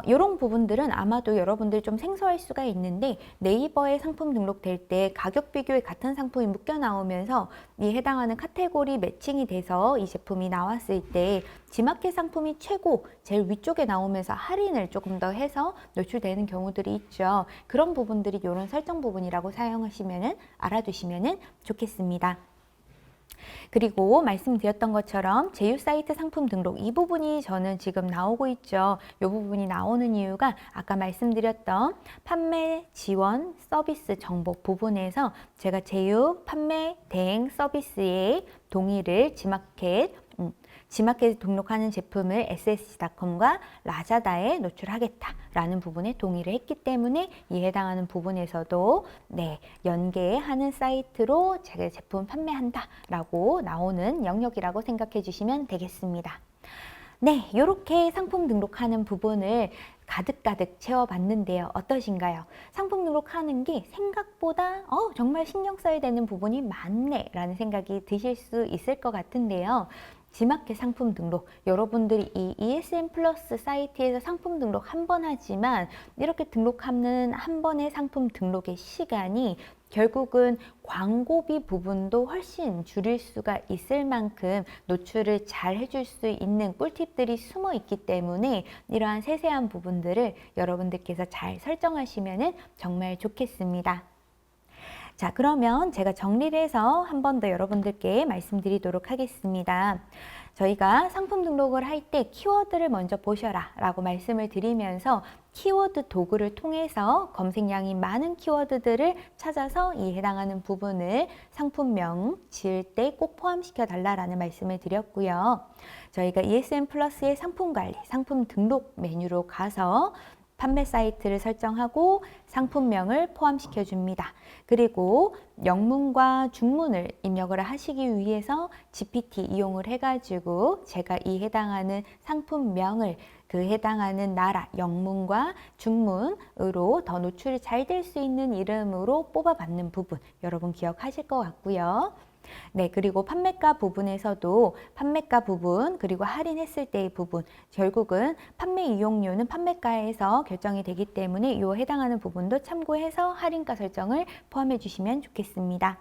이런 부분들은 아마도 여러분들 좀 생소할 수가 있는데 네이버에 상품 등록될 때 가격 비교에 같은 상품이 묶여 나오면서 이 해당하는 카테고리 매칭이 돼서 이 제품이 나왔을 때 지마켓 상품이 최고 제일 위쪽에 나오면서 할인을 조금 더 해서 노출되는 경우들이 있죠. 그런 부분들이 이런 설정 부분이라고 사용하시면 알아두시면 좋겠습니다. 그리고 말씀드렸던 것처럼 제휴 사이트 상품 등록 이 부분이 저는 지금 나오고 있죠. 이 부분이 나오는 이유가 아까 말씀드렸던 판매 지원 서비스 정보 부분에서 제가 제휴 판매 대행 서비스의 동의를 지마켓에 등록하는 제품을 SSC.com과 라자다에 노출하겠다라는 부분에 동의를 했기 때문에 이 해당하는 부분에서도 연계하는 사이트로 제가 제품 판매한다라고 나오는 영역이라고 생각해 주시면 되겠습니다. 네, 이렇게 상품 등록하는 부분을 가득가득 채워봤는데요. 어떠신가요? 상품 등록하는 게 생각보다 정말 신경 써야 되는 부분이 많네 라는 생각이 드실 수 있을 것 같은데요. 지마켓 상품 등록, 여러분들이 이 ESN 플러스 사이트에서 상품 등록 한 번 하지만 이렇게 등록하는 한 번의 상품 등록의 시간이 결국은 광고비 부분도 훨씬 줄일 수가 있을 만큼 노출을 잘 해줄 수 있는 꿀팁들이 숨어 있기 때문에 이러한 세세한 부분들을 여러분들께서 잘 설정하시면 정말 좋겠습니다. 자, 그러면 제가 정리를 해서 한 번 더 여러분들께 말씀드리도록 하겠습니다. 저희가 상품 등록을 할 때 키워드를 먼저 보셔라 라고 말씀을 드리면서 키워드 도구를 통해서 검색량이 많은 키워드들을 찾아서 이 해당하는 부분을 상품명 지을 때 꼭 포함시켜 달라라는 말씀을 드렸고요. 저희가 ESN 플러스의 상품 관리, 상품 등록 메뉴로 가서 판매 사이트를 설정하고 상품명을 포함시켜 줍니다. 그리고 영문과 중문을 입력을 하시기 위해서 GPT 이용을 해가지고 제가 이 해당하는 상품명을 그 해당하는 나라 영문과 중문으로 더 노출이 잘 될 수 있는 이름으로 뽑아받는 부분 여러분 기억하실 것 같고요. 네, 그리고 판매가 부분에서도 판매가 부분 그리고 할인했을 때의 부분 결국은 판매 이용료는 판매가에서 결정이 되기 때문에 이 해당하는 부분도 참고해서 할인가 설정을 포함해 주시면 좋겠습니다.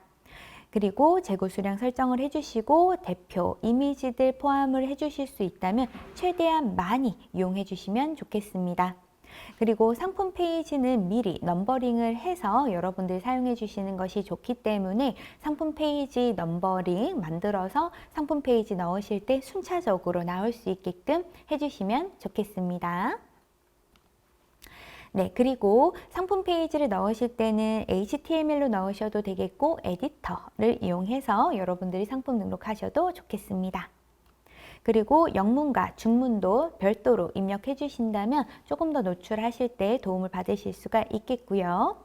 그리고 재고 수량 설정을 해주시고 대표 이미지들 포함을 해주실 수 있다면 최대한 많이 이용해 주시면 좋겠습니다. 그리고 상품 페이지는 미리 넘버링을 해서 여러분들 사용해 주시는 것이 좋기 때문에 상품 페이지 넘버링 만들어서 상품 페이지 넣으실 때 순차적으로 나올 수 있게끔 해주시면 좋겠습니다. 네, 그리고 상품 페이지를 넣으실 때는 HTML로 넣으셔도 되겠고 에디터를 이용해서 여러분들이 상품 등록하셔도 좋겠습니다. 그리고 영문과 중문도 별도로 입력해 주신다면 조금 더 노출하실 때 도움을 받으실 수가 있겠고요.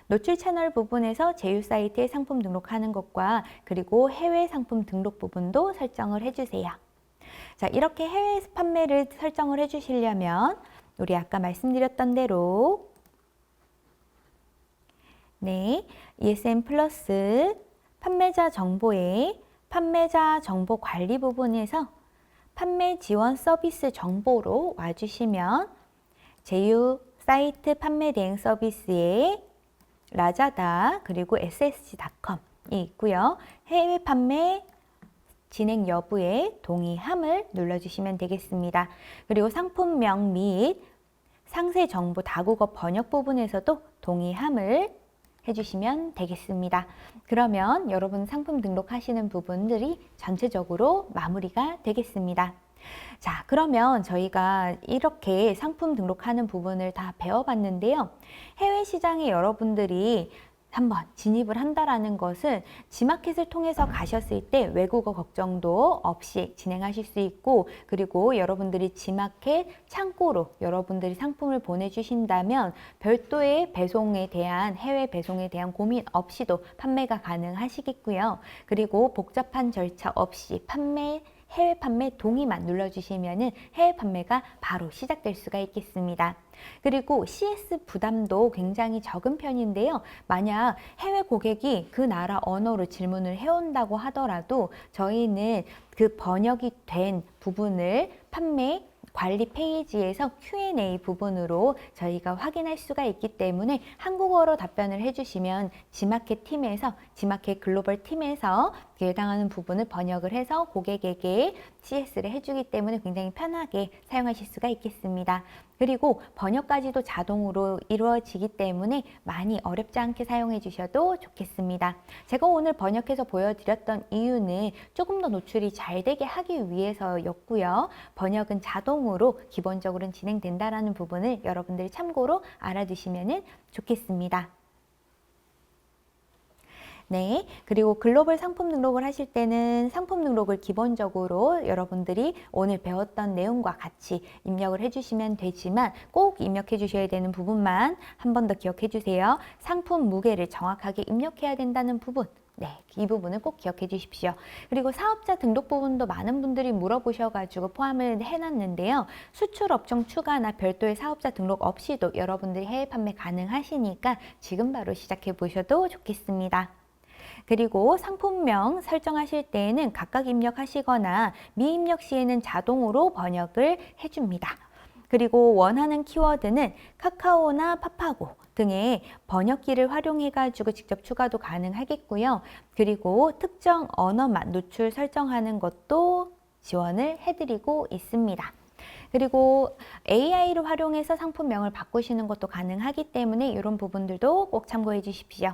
노출 채널 부분에서 제휴 사이트에 상품 등록하는 것과 그리고 해외 상품 등록 부분도 설정을 해주세요. 자, 이렇게 해외 판매를 설정을 해주시려면 우리 아까 말씀드렸던 대로 네, ESN 플러스 판매자 정보에 판매자 정보 관리 부분에서 판매 지원 서비스 정보로 와주시면 제휴 사이트 판매 대행 서비스에 라자다 그리고 ssg.com이 있고요. 해외 판매 진행 여부에 동의함을 눌러주시면 되겠습니다. 그리고 상품명 및 상세 정보 다국어 번역 부분에서도 동의함을 해주시면 되겠습니다. 그러면 여러분 상품 등록하시는 부분들이 전체적으로 마무리가 되겠습니다. 자, 그러면 저희가 이렇게 상품 등록하는 부분을 다 배워봤는데요. 해외 시장에 여러분들이 한번 진입을 한다라는 것은 지마켓을 통해서 가셨을 때 외국어 걱정도 없이 진행하실 수 있고 그리고 여러분들이 지마켓 창고로 여러분들이 상품을 보내주신다면 별도의 배송에 대한 해외 배송에 대한 고민 없이도 판매가 가능하시겠고요. 그리고 복잡한 절차 없이 해외 판매 동의만 눌러주시면 해외 판매가 바로 시작될 수가 있겠습니다. 그리고 CS 부담도 굉장히 적은 편인데요. 만약 해외 고객이 그 나라 언어로 질문을 해온다고 하더라도 저희는 그 번역이 된 부분을 판매 관리 페이지에서 Q&A 부분으로 저희가 확인할 수가 있기 때문에 한국어로 답변을 해주시면 지마켓 팀에서 지마켓 글로벌 팀에서 해당하는 부분을 번역을 해서 고객에게 CS를 해주기 때문에 굉장히 편하게 사용하실 수가 있겠습니다. 그리고 번역까지도 자동으로 이루어지기 때문에 많이 어렵지 않게 사용해 주셔도 좋겠습니다. 제가 오늘 번역해서 보여드렸던 이유는 조금 더 노출이 잘 되게 하기 위해서였고요. 번역은 자동으로 기본적으로는 진행된다는 부분을 여러분들이 참고로 알아두시면 좋겠습니다. 네, 그리고 글로벌 상품 등록을 하실 때는 상품 등록을 기본적으로 여러분들이 오늘 배웠던 내용과 같이 입력을 해주시면 되지만 꼭 입력해 주셔야 되는 부분만 한 번 더 기억해 주세요. 상품 무게를 정확하게 입력해야 된다는 부분 네, 이 부분은 꼭 기억해 주십시오. 그리고 사업자 등록 부분도 많은 분들이 물어보셔가지고 포함을 해놨는데요. 수출 업종 추가나 별도의 사업자 등록 없이도 여러분들이 해외 판매 가능하시니까 지금 바로 시작해 보셔도 좋겠습니다. 그리고 상품명 설정하실 때에는 각각 입력하시거나 미입력 시에는 자동으로 번역을 해줍니다. 그리고 원하는 키워드는 카카오나 파파고 등의 번역기를 활용해가지고 직접 추가도 가능하겠고요. 그리고 특정 언어만 노출 설정하는 것도 지원을 해드리고 있습니다. 그리고 AI를 활용해서 상품명을 바꾸시는 것도 가능하기 때문에 이런 부분들도 꼭 참고해 주십시오.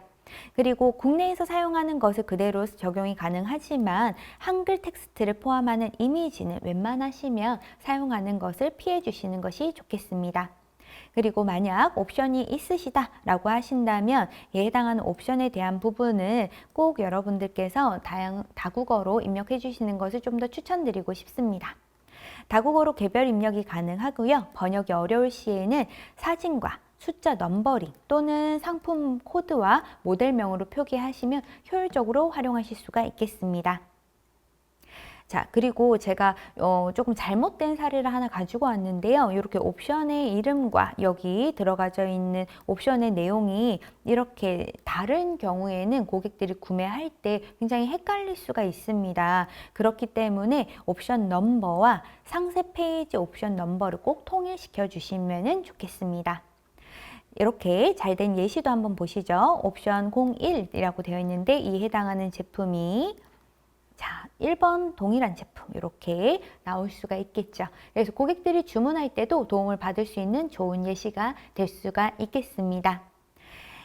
그리고 국내에서 사용하는 것을 그대로 적용이 가능하지만 한글 텍스트를 포함하는 이미지는 웬만하시면 사용하는 것을 피해 주시는 것이 좋겠습니다. 그리고 만약 옵션이 있으시다라고 하신다면 이에 해당하는 옵션에 대한 부분은 꼭 여러분들께서 다국어로 입력해 주시는 것을 좀 더 추천드리고 싶습니다. 다국어로 개별 입력이 가능하고요. 번역이 어려울 시에는 사진과 숫자 넘버링 또는 상품 코드와 모델명으로 표기하시면 효율적으로 활용하실 수가 있겠습니다. 자, 그리고 제가 조금 잘못된 사례를 하나 가지고 왔는데요. 이렇게 옵션의 이름과 여기 들어가져 있는 옵션의 내용이 이렇게 다른 경우에는 고객들이 구매할 때 굉장히 헷갈릴 수가 있습니다. 그렇기 때문에 옵션 넘버와 상세 페이지 옵션 넘버를 꼭 통일시켜 주시면 좋겠습니다. 이렇게 잘된 예시도 한번 보시죠. 옵션 01이라고 되어 있는데 이 해당하는 제품이 자, 1번 동일한 제품 이렇게 나올 수가 있겠죠. 그래서 고객들이 주문할 때도 도움을 받을 수 있는 좋은 예시가 될 수가 있겠습니다.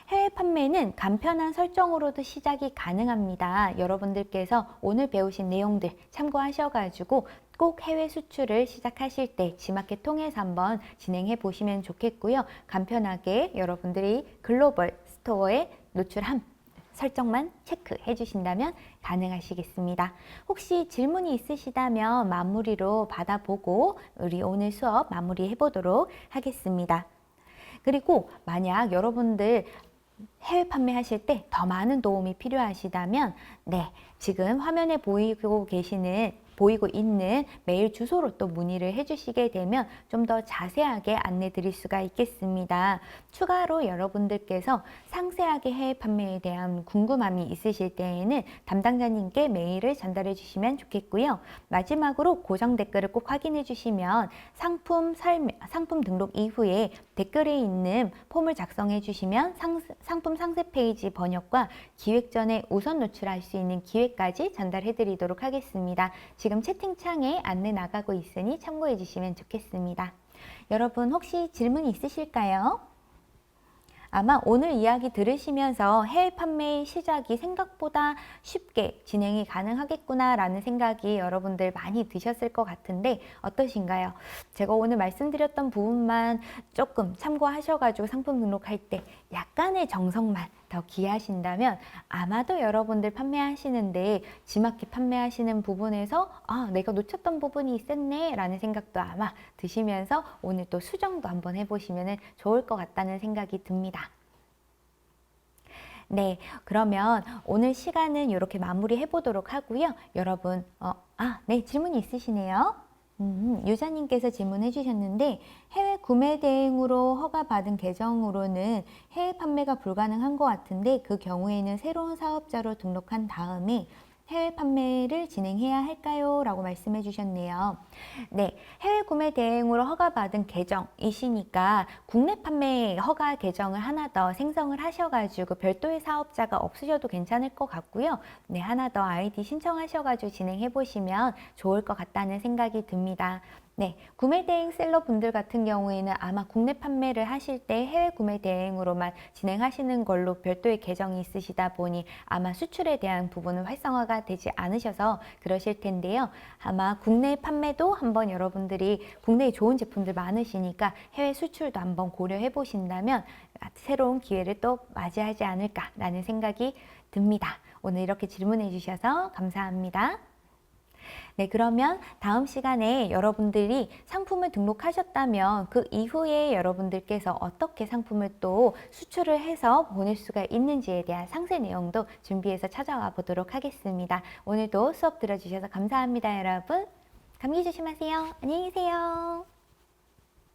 해외 판매는 간편한 설정으로도 시작이 가능합니다. 여러분들께서 오늘 배우신 내용들 참고하셔가지고 꼭 해외 수출을 시작하실 때 지마켓 통해서 한번 진행해 보시면 좋겠고요. 간편하게 여러분들이 글로벌 스토어에 노출함 설정만 체크해 주신다면 가능하시겠습니다. 혹시 질문이 있으시다면 마무리로 받아보고 우리 오늘 수업 마무리해 보도록 하겠습니다. 그리고 만약 여러분들 해외 판매하실 때 더 많은 도움이 필요하시다면 네, 지금 화면에 보이고 있는 메일 주소로 또 문의를 해주시게 되면 좀 더 자세하게 안내 드릴 수가 있겠습니다. 추가로 여러분들께서 상세하게 해외 판매에 대한 궁금함이 있으실 때에는 담당자님께 메일을 전달해 주시면 좋겠고요. 마지막으로 고정 댓글을 꼭 확인해 주시면 상품 등록 이후에 댓글에 있는 폼을 작성해 주시면 상품 상세 페이지 번역과 기획 전에 우선 노출할 수 있는 기획까지 전달해 드리도록 하겠습니다. 지금 채팅창에 안내 나가고 있으니 참고해 주시면 좋겠습니다. 여러분 혹시 질문 있으실까요? 아마 오늘 이야기 들으시면서 해외 판매 시작이 생각보다 쉽게 진행이 가능하겠구나 라는 생각이 여러분들 많이 드셨을 것 같은데 어떠신가요? 제가 오늘 말씀드렸던 부분만 조금 참고하셔가지고 상품 등록할 때 약간의 정성만 더 기하신다면 아마도 여러분들 판매하시는데 지마켓 판매하시는 부분에서 내가 놓쳤던 부분이 있었네 라는 생각도 아마 드시면서 오늘 또 수정도 한번 해보시면 좋을 것 같다는 생각이 듭니다. 네, 그러면 오늘 시간은 이렇게 마무리해 보도록 하고요. 여러분, 네, 질문이 있으시네요. 유자님께서 질문해 주셨는데 해외 구매 대행으로 허가받은 계정으로는 해외 판매가 불가능한 것 같은데 그 경우에는 새로운 사업자로 등록한 다음에 해외 판매를 진행해야 할까요? 라고 말씀해 주셨네요. 네, 해외 구매 대행으로 허가받은 계정이시니까 국내 판매 허가 계정을 하나 더 생성을 하셔가지고 별도의 사업자가 없으셔도 괜찮을 것 같고요. 네, 하나 더 아이디 신청하셔가지고 진행해 보시면 좋을 것 같다는 생각이 듭니다. 네, 구매 대행 셀러 분들 같은 경우에는 아마 국내 판매를 하실 때 해외 구매 대행으로만 진행하시는 걸로 별도의 계정이 있으시다 보니 아마 수출에 대한 부분은 활성화가 되지 않으셔서 그러실 텐데요. 아마 국내 판매도 한번 여러분들이 국내에 좋은 제품들 많으시니까 해외 수출도 한번 고려해 보신다면 새로운 기회를 또 맞이하지 않을까라는 생각이 듭니다. 오늘 이렇게 질문해 주셔서 감사합니다. 네, 그러면 다음 시간에 여러분들이 상품을 등록하셨다면 그 이후에 여러분들께서 어떻게 상품을 또 수출을 해서 보낼 수가 있는지에 대한 상세 내용도 준비해서 찾아와 보도록 하겠습니다. 오늘도 수업 들어주셔서 감사합니다, 여러분. 감기 조심하세요. 안녕히 계세요.